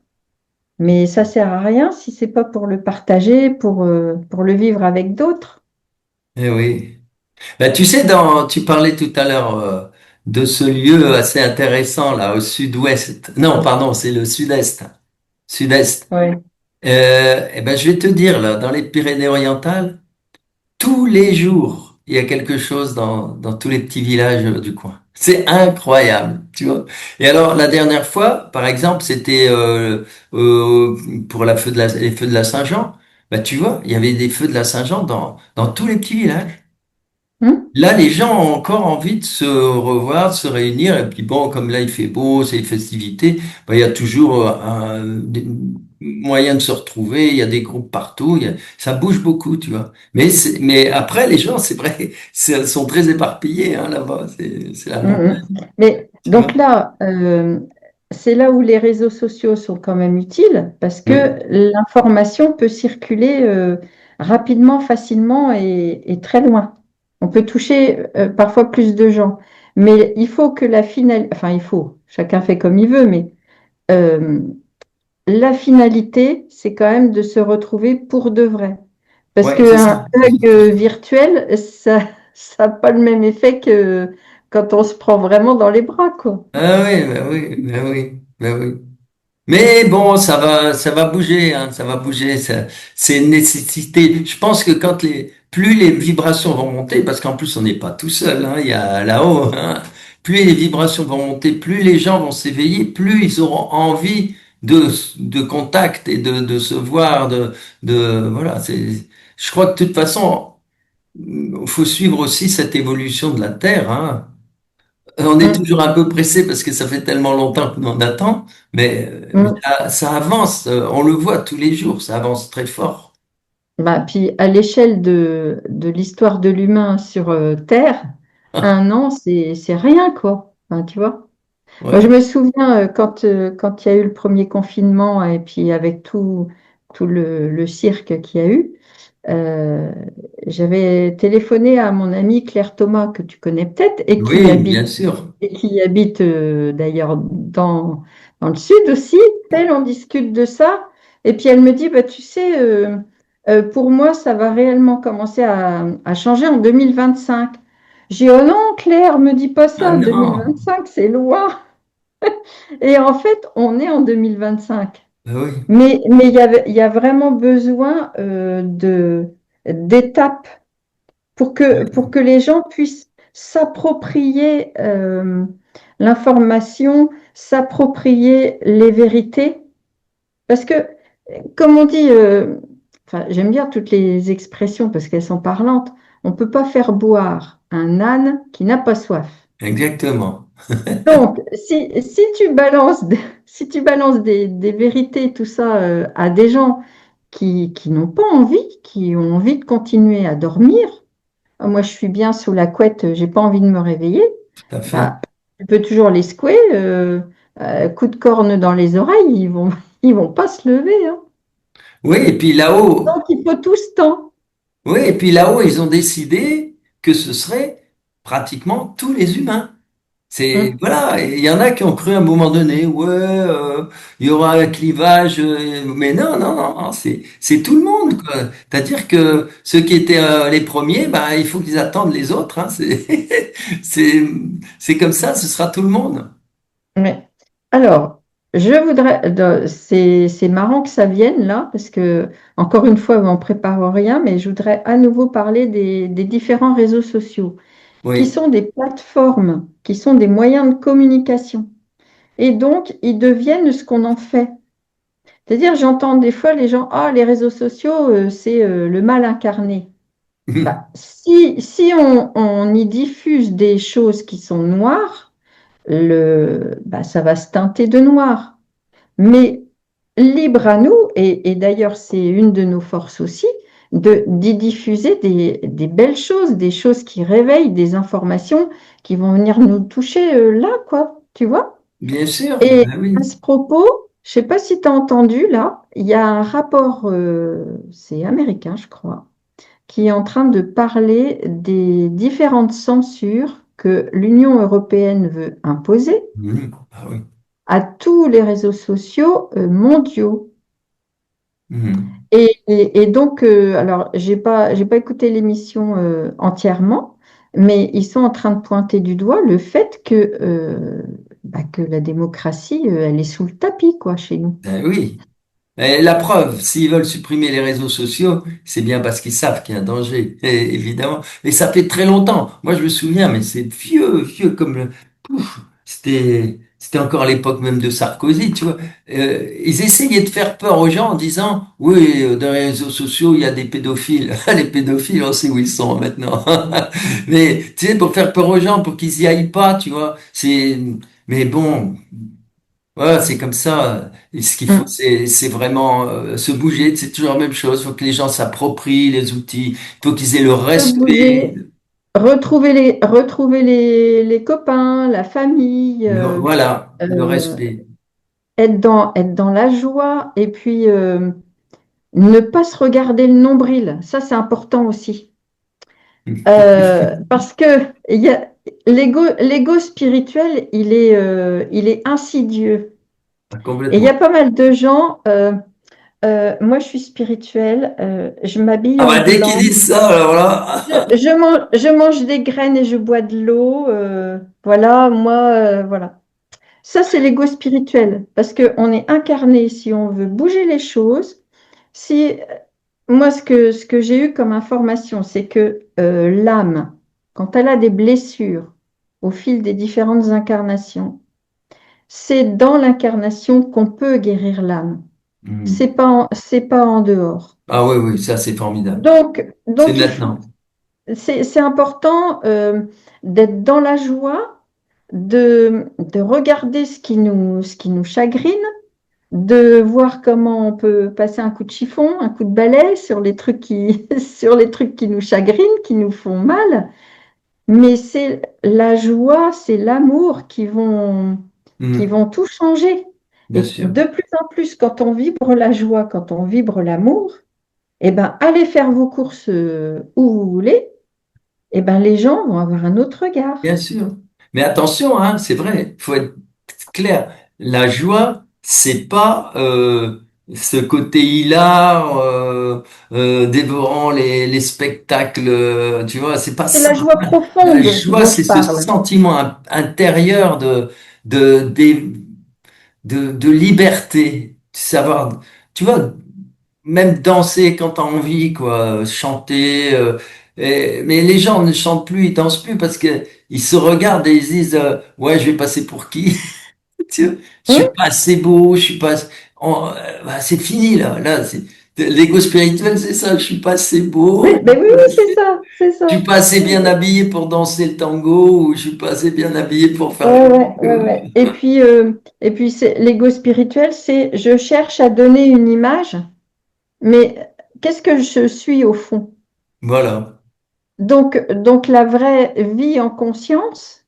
Mais ça sert à rien si c'est pas pour le partager, pour le vivre avec d'autres.
Eh oui. Ben, tu sais, tu parlais tout à l'heure de ce lieu assez intéressant là au sud-ouest. Non, pardon, c'est le sud-est. Sud-est.
Ouais.
Eh ben, je vais te dire là, dans les Pyrénées-Orientales, tous les jours, il y a quelque chose dans tous les petits villages du coin. C'est incroyable, tu vois. Et alors, la dernière fois, par exemple, c'était pour les feux de la Saint-Jean. Bah, tu vois, il y avait des feux de la Saint-Jean dans tous les petits villages.
Hmm.
Là, les gens ont encore envie de se revoir, de se réunir. Et puis bon, comme là, il fait beau, c'est les festivités, bah, il y a toujours des moyens de se retrouver. Il y a des groupes partout. Ça bouge beaucoup, tu vois. Mais après, les gens, c'est vrai, sont très éparpillés hein, là-bas. C'est la montagne,
Mhm. Mais
tu vois.
donc là, c'est là où les réseaux sociaux sont quand même utiles parce que
Oui,
l'information peut circuler rapidement, facilement et très loin. On peut toucher parfois plus de gens. Mais il faut que enfin il faut, chacun fait comme il veut, mais euh, la finalité, c'est quand même de se retrouver pour de vrai. Parce
ouais, c'est
qu'un
ça. C'est
hug
surtout ça.
virtuel, ça n'a pas le même effet que quand on se prend vraiment dans les bras, quoi.
Ah oui, ben oui, ben oui, ben oui. Mais bon, ça va bouger, hein, ça va bouger. C'est une nécessité. Je pense que plus les vibrations vont monter, parce qu'en plus on n'est pas tout seul, hein, il y a là-haut, hein, plus les vibrations vont monter, plus les gens vont s'éveiller, plus ils auront envie de contact et de se voir, voilà. Je crois que de toute façon, il faut suivre aussi cette évolution de la Terre, hein. On est
Mm,
toujours un peu pressé parce que ça fait tellement longtemps qu'on attend, mais
mm.
ça avance, on le voit tous les jours, ça avance très fort.
Bah, puis à l'échelle de l'histoire de l'humain sur Terre, un an, c'est rien, quoi. Enfin, tu vois? Moi, je
Ouais,
me souviens quand il y a eu le premier confinement et puis avec tout le cirque qu'il y a eu. euh, j'avais téléphoné à mon amie Claire Thomas, que tu connais peut-être,
Oui, bien sûr.
et qui habite d'ailleurs dans le sud aussi. Elle, on discute de ça. Et puis elle me dit, bah, tu sais, pour moi, ça va réellement commencer à changer en 2025. J'ai dit, oh non, Claire, me dis pas
Ah
ça,
non,
2025, c'est loin. Et en fait, on est en 2025.
ah oui,
Mais il y a vraiment besoin d'étapes pour que les gens puissent s'approprier l'information, s'approprier les vérités. Parce que, comme on dit, enfin, j'aime bien toutes les expressions parce qu'elles sont parlantes, on ne peut pas faire boire un âne qui n'a pas soif.
exactement.
Donc, si tu balances, si tu balances des vérités, tout ça, à des gens qui n'ont pas envie, qui ont envie de continuer à dormir, ah, moi je suis bien sous la couette, j'ai pas envie de me réveiller,
Tout à fait.
bah, tu peux toujours les secouer, coup de corne dans les oreilles, ils vont pas se lever, hein.
Oui, et puis là-haut,
Donc il faut tout ce temps.
oui, et puis là-haut, ils ont décidé que ce serait pratiquement tous les humains. C'est
Hum,
voilà, et il y en a qui ont cru à un moment donné, ouais, il y aura un clivage, mais non, non, non, non, c'est tout le monde, quoi. C'est-à-dire que ceux qui étaient les premiers, bah, il faut qu'ils attendent les autres. Hein. C'est c'est comme ça, ce sera tout le monde.
ouais. Alors, c'est marrant que ça vienne là, parce que, encore une fois, on ne prépare rien, mais je voudrais à nouveau parler des différents réseaux sociaux, qui
Oui.
sont des plateformes, qui sont des moyens de communication. Et donc, ils deviennent ce qu'on en fait. C'est-à-dire, j'entends des fois les gens, ah, les réseaux sociaux, c'est le mal incarné. Bah, si on y diffuse des choses qui sont noires, bah, ça va se teinter de noir. Mais libre à nous, et d'ailleurs c'est une de nos forces aussi, d'y diffuser des belles choses, des choses qui réveillent, des informations qui vont venir nous toucher là, quoi, tu vois?
Bien sûr,
Et
ben
à
oui.
ce propos, je ne sais pas si tu as entendu là, il y a un rapport, c'est américain, je crois, qui est en train de parler des différentes censures que l'Union européenne veut imposer
Ah oui.
à tous les réseaux sociaux mondiaux.
Mhm.
Et donc, alors, j'ai pas écouté l'émission entièrement, mais ils sont en train de pointer du doigt le fait que la démocratie, elle est sous le tapis, quoi, chez nous.
Ben oui. Et la preuve, s'ils veulent supprimer les réseaux sociaux, c'est bien parce qu'ils savent qu'il y a un danger, évidemment. Et ça fait très longtemps. Moi, je me souviens, mais c'est vieux, vieux comme le... Pouf, c'était encore à l'époque même de Sarkozy, tu vois. Ils essayaient de faire peur aux gens en disant, oui, dans les réseaux sociaux, il y a des pédophiles. Les pédophiles, on sait où ils sont maintenant. Mais, tu sais, pour faire peur aux gens, pour qu'ils y aillent pas, tu vois. Mais bon. Ouais, c'est comme ça. Et ce qu'il faut,
Mm.
c'est vraiment se bouger. C'est toujours la même chose. Il faut que les gens s'approprient les outils. Il faut qu'ils aient le
Se
respect.
bouger, retrouver les copains, la famille,
Voilà, le
euh,
respect.
être dans la joie et puis ne pas se regarder le nombril. Ça, c'est important aussi. Parce que l'ego spirituel, il est insidieux. Et il y
Complètement.
a pas mal de gens, moi je suis spirituelle, je m'habille
Ah
en
bah dès qu'ils
blanc,
disent ça, alors là,
je mange des graines et je bois de l'eau. Voilà, moi, voilà. Ça, c'est l'ego spirituel, parce qu'on est incarné si on veut bouger les choses. Si, moi, ce que j'ai eu comme information, c'est que l'âme, quand elle a des blessures au fil des différentes incarnations, c'est dans l'incarnation qu'on peut guérir l'âme.
Hmm.
C'est pas en dehors.
Ah oui, oui, ça c'est formidable. C'est
Donc
maintenant.
c'est important d'être dans la joie, de regarder ce qui nous chagrine, de voir comment on peut passer un coup de chiffon, un coup de balai sur les trucs sur les trucs qui nous chagrinent, qui nous font mal. Mais c'est la joie, c'est l'amour qui
Hmm.
vont tout changer.
Bien
Et
sûr.
de plus en plus, quand on vibre la joie, quand on vibre l'amour, eh ben, allez faire vos courses où vous voulez, eh ben, les gens vont avoir un autre regard.
Bien sûr. Mais attention, hein, c'est vrai, il faut être clair. La joie, c'est pas ce côté hilar, dévorant les spectacles, tu vois, c'est pas
C'est
ça.
la joie
La
profonde
joie,
dont je
c'est ce
parle.
sentiment intérieur de, des- de liberté, de savoir, tu vois, même danser quand t'as envie, quoi, chanter. Mais les gens ne chantent plus, ils dansent plus parce que ils se regardent et ils se disent, ouais, je vais passer pour qui? Tu vois, je suis
Hum.
pas assez beau, je suis pas. Bah, c'est fini là. Là, c'est l'ego spirituel, c'est ça. Je suis pas assez beau.
Oui, ben oui, oui, c'est ça, c'est
Je
ça.
suis pas assez bien habillé pour danser le tango ou je suis pas assez bien habillé pour faire le
Ouais, ouais, ouais,
tango.
ouais. Et puis c'est l'ego spirituel, c'est je cherche à donner une image, mais qu'est-ce que je suis au fond?
Voilà.
Donc la vraie vie en conscience,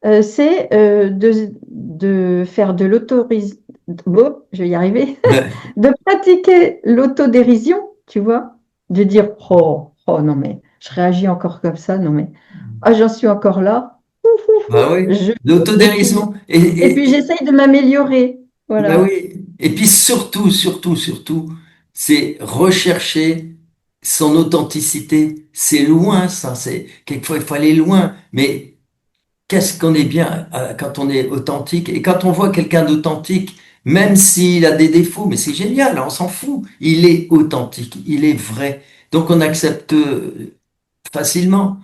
c'est de faire de l'autorisation, je vais y arriver, de pratiquer l'autodérision, tu vois, de dire, oh, oh non mais je réagis encore comme ça, non mais ah, j'en suis encore là, ouf, ouf,
Bah
ouf.
oui.
Je, et puis,
L'autodérision.
et puis j'essaye de m'améliorer,
Ben
voilà.
oui. Et puis surtout, c'est rechercher son authenticité. C'est loin, ça. C'est quelquefois il faut aller loin. Mais qu'est-ce qu'on est bien quand on est authentique et quand on voit quelqu'un d'authentique, même s'il a des défauts, mais c'est génial, on s'en fout. Il est authentique, il est vrai. Donc on accepte facilement.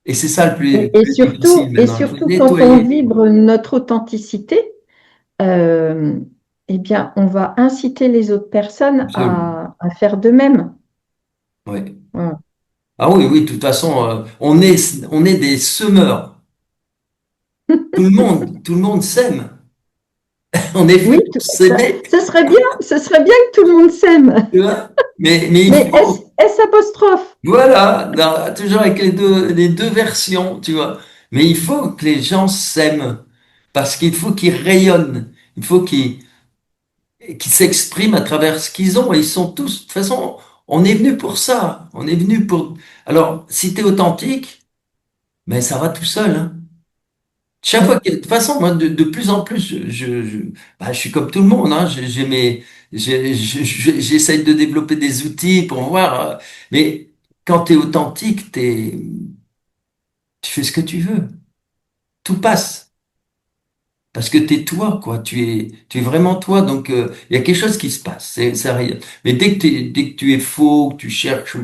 Et c'est ça le
Et, et
plus difficile
surtout, et
maintenant. Il faut
surtout quand on
nettoyer.
vibre notre authenticité, euh, eh bien, on va inciter les autres personnes
Absolument.
à faire de même.
Ouais.
Voilà.
Ah oui, oui, de toute façon, on est des semeurs. Tout le monde s'aime. On est
Oui,
fait pour
ça,
s'aimer,
ce serait bien que tout le monde s'aime.
tu vois. Mais il
Mais S,
faut,
S apostrophe.
voilà, toujours avec les deux versions, tu vois. Mais il faut que les gens s'aiment parce qu'il faut qu'ils rayonnent. Il faut qu'ils s'expriment à travers ce qu'ils ont. Et ils sont tous, de toute façon, on est venu pour ça. On est venu pour. Alors, si tu es authentique, mais ça va tout seul, hein. Chaque fois
Mm.
que, de toute façon, moi, de plus en plus, bah, je suis comme tout le monde, hein. J'essaye de développer des outils pour voir. Mais quand tu es authentique, tu fais ce que tu veux. Tout passe. Parce que t'es toi, quoi. Tu es vraiment toi. Donc, il y a quelque chose qui se passe. Ça rien. Mais dès que tu es faux, que tu cherches,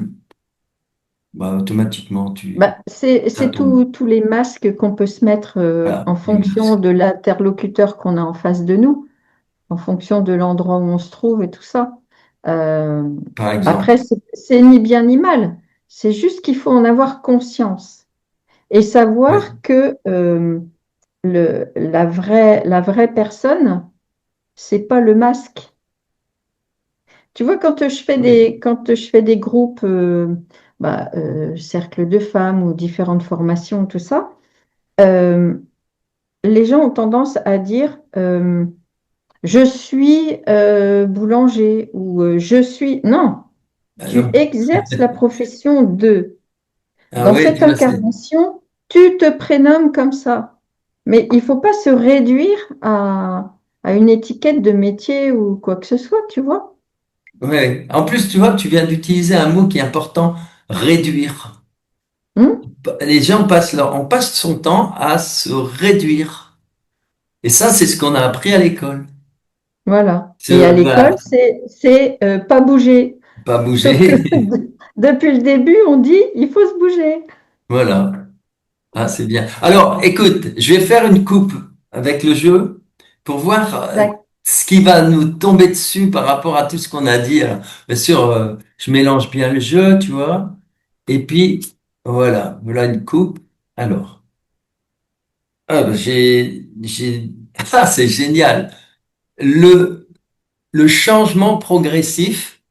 bah, automatiquement,
Bah,
ça
c'est
tombe.
tous les masques qu'on peut se mettre
Voilà,
en
les
fonction
masques,
de l'interlocuteur qu'on a en face de nous, en fonction de l'endroit où on se trouve et tout ça. Euh,
par exemple.
Après, c'est ni bien ni mal. C'est juste qu'il faut en avoir conscience et
Ouais.
savoir que la vraie personne, c'est pas le masque. Tu vois,
Oui.
quand je fais des groupes, cercle de femmes ou différentes formations, tout ça, euh, les gens ont tendance à dire je suis boulanger ou je suis. Non,
Ah
tu
non.
exerces la profession de.
Ah
Dans
oui,
cette
tu vois, c'est.
incarnation, tu te prénommes comme ça. Mais il ne faut pas se réduire à une étiquette de métier ou quoi que ce soit, tu vois.
Ouais. En plus, tu vois, tu viens d'utiliser un mot qui est important, réduire.
Hmm.
Les gens on passe son temps à se réduire. Et ça, c'est ce qu'on a appris à l'école.
Voilà. Et à l'école,
Voilà,
c'est pas bouger.
pas
Sauf que
bouger.
depuis le début, on dit il faut se bouger.
Voilà. Ah, c'est bien. Alors, écoute, je vais faire une coupe avec le jeu pour voir
D'ac-
ce qui va nous tomber dessus par rapport à tout ce qu'on a dit. Alors, bien sûr, je mélange bien le jeu, tu vois. Et puis, voilà une coupe. Alors, bah, ah, c'est génial. Le, le changement progressif.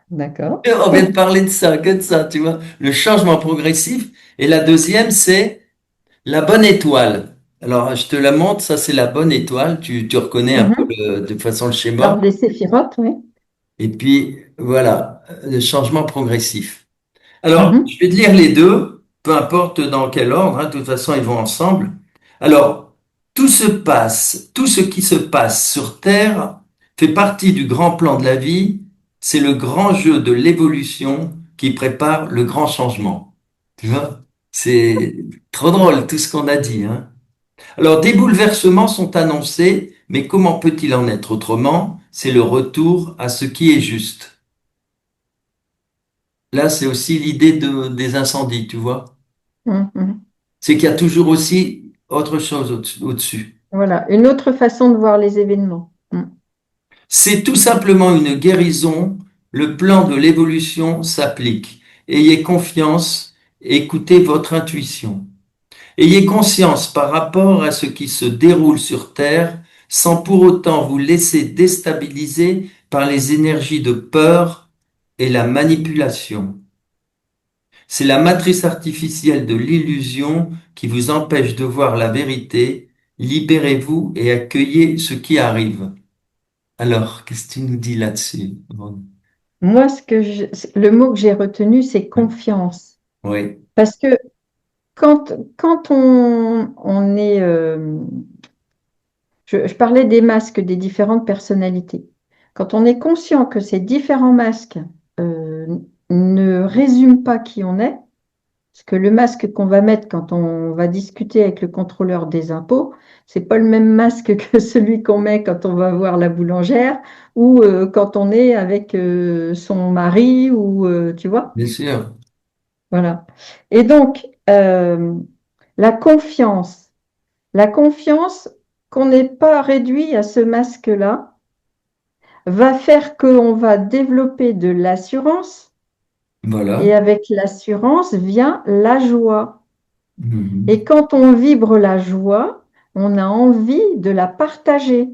D'accord.
On vient de parler de ça, que de ça, tu vois. Le changement progressif. Et la deuxième, c'est la bonne étoile. Alors, je te la montre, ça c'est la bonne étoile. Tu reconnais un peu
Mhm.
de toute façon le schéma.
L'ordre des séphirotes, oui.
Et puis, voilà, le changement progressif. Alors,
Mhm.
je vais te lire les deux, peu importe dans quel ordre, hein, de toute façon, ils vont ensemble. Alors, tout ce qui se passe sur Terre fait partie du grand plan de la vie. C'est le grand jeu de l'évolution qui prépare le grand changement. Tu vois? C'est trop drôle tout ce qu'on a dit, hein. Alors, des bouleversements sont annoncés, mais comment peut-il en être autrement? C'est le retour à ce qui est juste. Là, c'est aussi l'idée des incendies, tu vois.
Mhm.
C'est qu'il y a toujours aussi autre chose au-dessus.
Voilà, une autre façon de voir les événements.
C'est tout simplement une guérison. Le plan de l'évolution s'applique. Ayez confiance, écoutez votre intuition. Ayez conscience par rapport à ce qui se déroule sur Terre sans pour autant vous laisser déstabiliser par les énergies de peur et la manipulation. C'est la matrice artificielle de l'illusion qui vous empêche de voir la vérité. Libérez-vous et accueillez ce qui arrive. Alors, qu'est-ce que tu nous dis là-dessus?
Moi, le mot que j'ai retenu, c'est confiance.
Oui,
Parce que quand on est... je parlais des masques des différentes personnalités. Quand on est conscient que ces différents masques euh, ne résument pas qui on est, parce que le masque qu'on va mettre quand on va discuter avec le contrôleur des impôts, c'est pas le même masque que celui qu'on met quand on va voir la boulangère ou quand on est avec son mari ou tu vois.
bien sûr.
Voilà. Et donc, la confiance, la confiance qu'on n'est pas réduit à ce masque-là va faire qu'on va développer de l'assurance et
Voilà.
avec l'assurance vient la joie. Et
Mhm.
quand on vibre la joie, on a envie de la partager.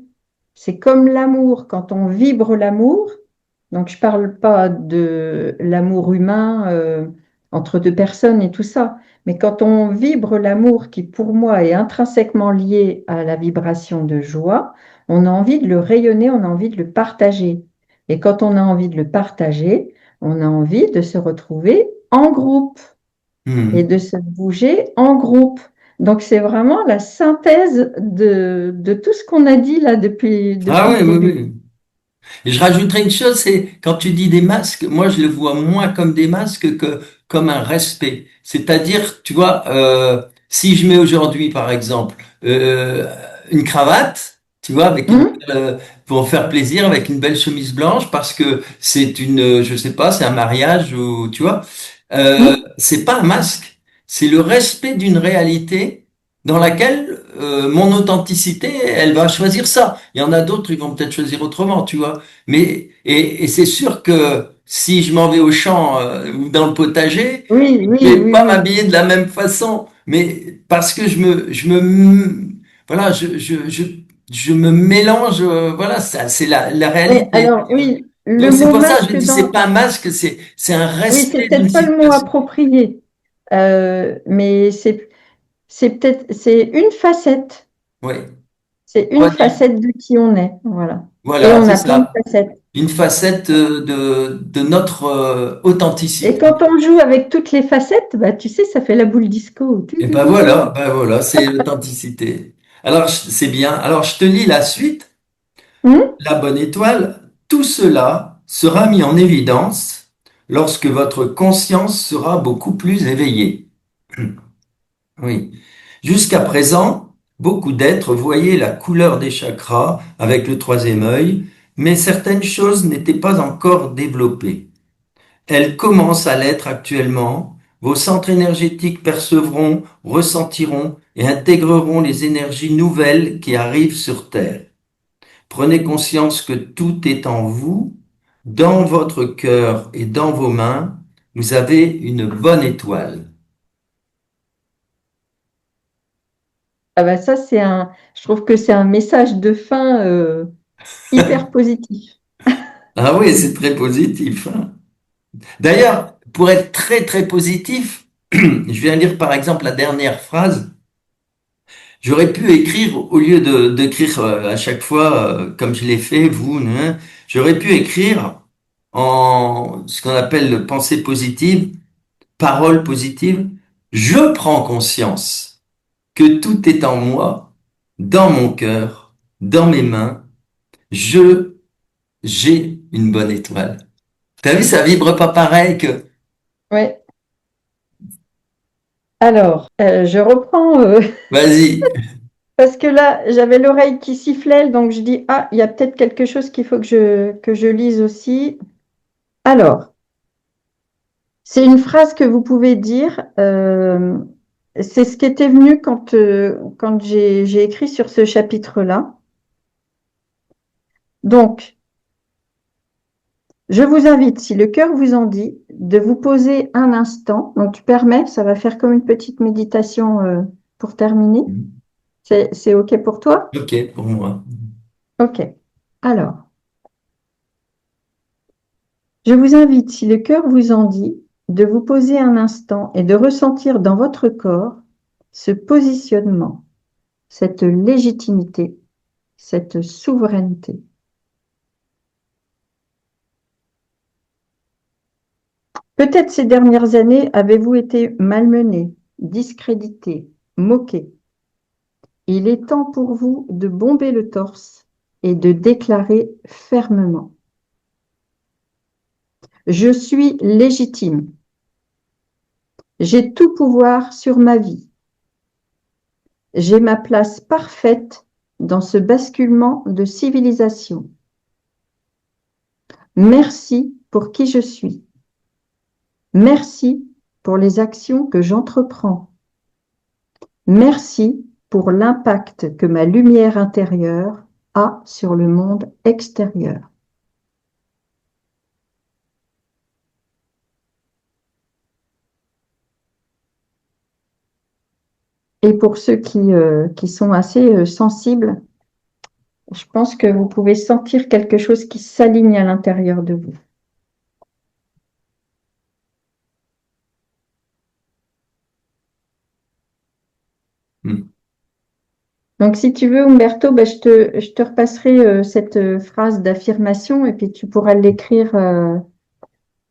C'est comme l'amour. Quand on vibre l'amour, donc je ne parle pas de l'amour humain entre deux personnes et tout ça, mais quand on vibre l'amour qui pour moi est intrinsèquement lié à la vibration de joie, on a envie de le rayonner, on a envie de le partager. Et quand on a envie de le partager, on a envie de se retrouver en groupe et
Mhm.
de se bouger en groupe. Donc, c'est vraiment la synthèse de tout ce qu'on a dit là
Ah
depuis
oui,
le
oui,
début.
oui. Et je rajouterais une chose, c'est quand tu dis des masques, moi je le vois moins comme des masques que comme un respect. C'est-à-dire, tu vois, si je mets aujourd'hui, par exemple, une cravate, tu vois,
Hum.
pour faire plaisir, avec une belle chemise blanche, parce que c'est je sais pas, c'est un mariage ou, tu vois,
Hum.
c'est pas un masque, c'est le respect d'une réalité dans laquelle mon authenticité, elle va choisir ça. Il y en a d'autres, ils vont peut-être choisir autrement, tu vois. Mais et c'est sûr que si je m'en vais au champ ou dans le potager,
Oui,
je
oui,
vais
oui,
pas
oui.
m'habiller de la même façon. Mais parce que voilà, je me mélange. Voilà, ça, c'est la
Mais
réalité.
alors, oui, le
Donc c'est
mot
pour ça que je
masque
dis c'est
dans...
pas un masque, c'est un
Oui, c'est
respect d'une
peut-être pas le mot
situation.
approprié, mais c'est une facette.
Oui,
C'est
on
une
va dire.
facette de qui on est. Voilà. Et
Voilà,
on
c'est
a plein de
ça.
facettes.
Une facette de notre
Et
authenticité.
quand on joue avec toutes les facettes, bah, tu sais, ça fait la boule disco. Tu,
Et
tu, tu, tu.
ben voilà, c'est l'authenticité. Alors, c'est bien. Alors, je te lis la suite.
Hum.
La bonne étoile, tout cela sera mis en évidence lorsque votre conscience sera beaucoup plus éveillée. Oui. Jusqu'à présent, beaucoup d'êtres voyaient la couleur des chakras avec le troisième œil, mais certaines choses n'étaient pas encore développées. Elles commencent à l'être actuellement. Vos centres énergétiques percevront, ressentiront et intégreront les énergies nouvelles qui arrivent sur Terre. Prenez conscience que tout est en vous, dans votre cœur et dans vos mains. Vous avez une bonne étoile.
Ah bah ça, je trouve que c'est un message de fin hyper positif.
Ah oui, c'est très positif, hein. D'ailleurs, pour être très très positif, je viens lire par exemple la dernière phrase. J'aurais pu écrire, au d'écrire à chaque fois, comme je l'ai fait, vous, hein, j'aurais pu écrire. en ce qu'on appelle le pensée positive, parole positive, je prends conscience que tout est en moi, dans mon cœur, dans mes mains. J'ai une bonne étoile. T'as vu, ça vibre pas pareil que...
Ouais. Alors, je reprends
Vas-y.
parce que là, j'avais l'oreille qui sifflait, donc je dis, ah, il y a peut-être quelque chose qu'il faut que je lise aussi. Alors, c'est une phrase que vous pouvez dire. C'est ce qui était venu quand j'ai écrit sur ce chapitre-là. Donc, je vous invite, si le cœur vous en dit, de vous poser un instant. Donc, tu permets, ça va faire comme une petite méditation pour terminer. C'est OK pour toi?
Ok, pour moi.
OK. Alors, je vous invite, si le cœur vous en dit, de vous poser un instant et de ressentir dans votre corps ce positionnement, cette légitimité, cette souveraineté. Peut-être ces dernières années avez-vous été malmené, discrédité, moqué. Il est temps pour vous de bomber le torse et de déclarer fermement: je suis légitime, j'ai tout pouvoir sur ma vie, j'ai ma place parfaite dans ce basculement de civilisation. Merci pour qui je suis. Merci pour les actions que j'entreprends. Merci pour l'impact que ma lumière intérieure a sur le monde extérieur. Et pour ceux qui sont assez sensibles, je pense que vous pouvez sentir quelque chose qui s'aligne à l'intérieur de vous.
Hmm.
Donc, si tu veux, Umberto, ben, je te repasserai cette phrase d'affirmation et puis tu pourras l'écrire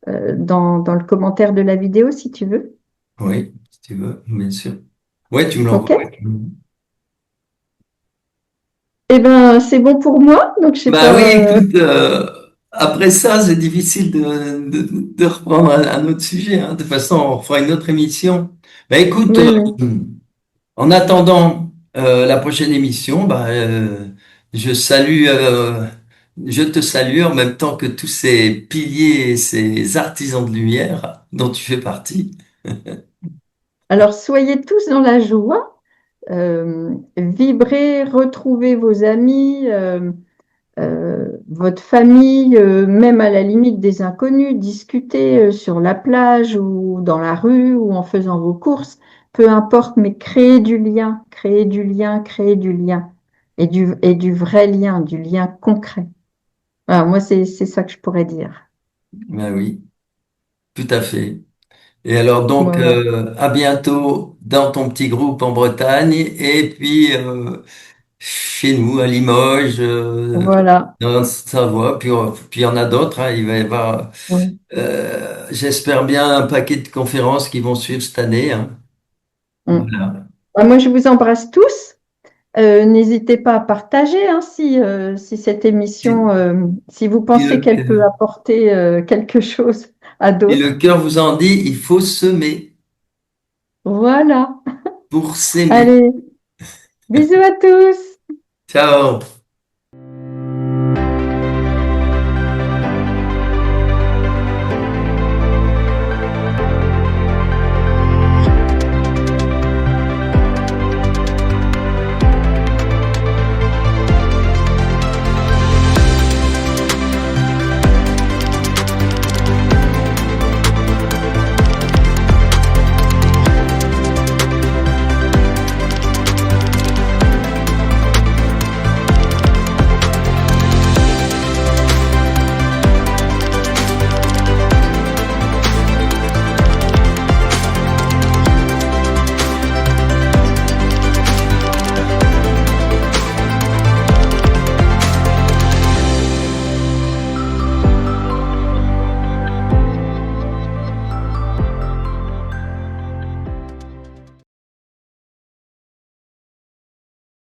dans le commentaire de la vidéo si tu veux.
Oui, si tu veux, bien sûr. Ouais, tu me
OK?
l'envoies.
Eh bien, c'est bon pour moi. Donc, je sais
Bah oui,
pas.
écoute, après ça, c'est difficile de reprendre un autre sujet. Hein. De toute façon, on refera une autre émission. Bah écoute,
Oui, oui.
en attendant la prochaine émission, je salue, je te salue en même temps que tous ces piliers et ces artisans de lumière dont tu fais partie.
Alors, soyez tous dans la joie. Vibrez, retrouvez vos amis, votre famille, même à la limite des inconnus, discutez sur la plage ou dans la rue ou en faisant vos courses, peu importe, mais créez du lien, créez du lien, créez du lien et du vrai lien, du lien concret. Voilà, moi, c'est ça que je pourrais dire.
Bah oui, tout à fait. Et alors donc,
Voilà.
à bientôt dans ton petit groupe en Bretagne et puis chez nous à Limoges,
Voilà.
dans Savoie, puis il y en a d'autres. Hein, il va y avoir,
Oui.
j'espère bien, un paquet de conférences qui vont suivre cette année. Hein.
Mm.
Voilà.
Moi, je vous embrasse tous. N'hésitez pas à partager hein, si cette émission,
Si,
si vous
si
pensez
le,
qu'elle peut apporter quelque chose à
si le
d'autres.
cœur vous en dit, il faut semer
Voilà.
pour s'aimer.
Allez, bisous à tous.
Ciao.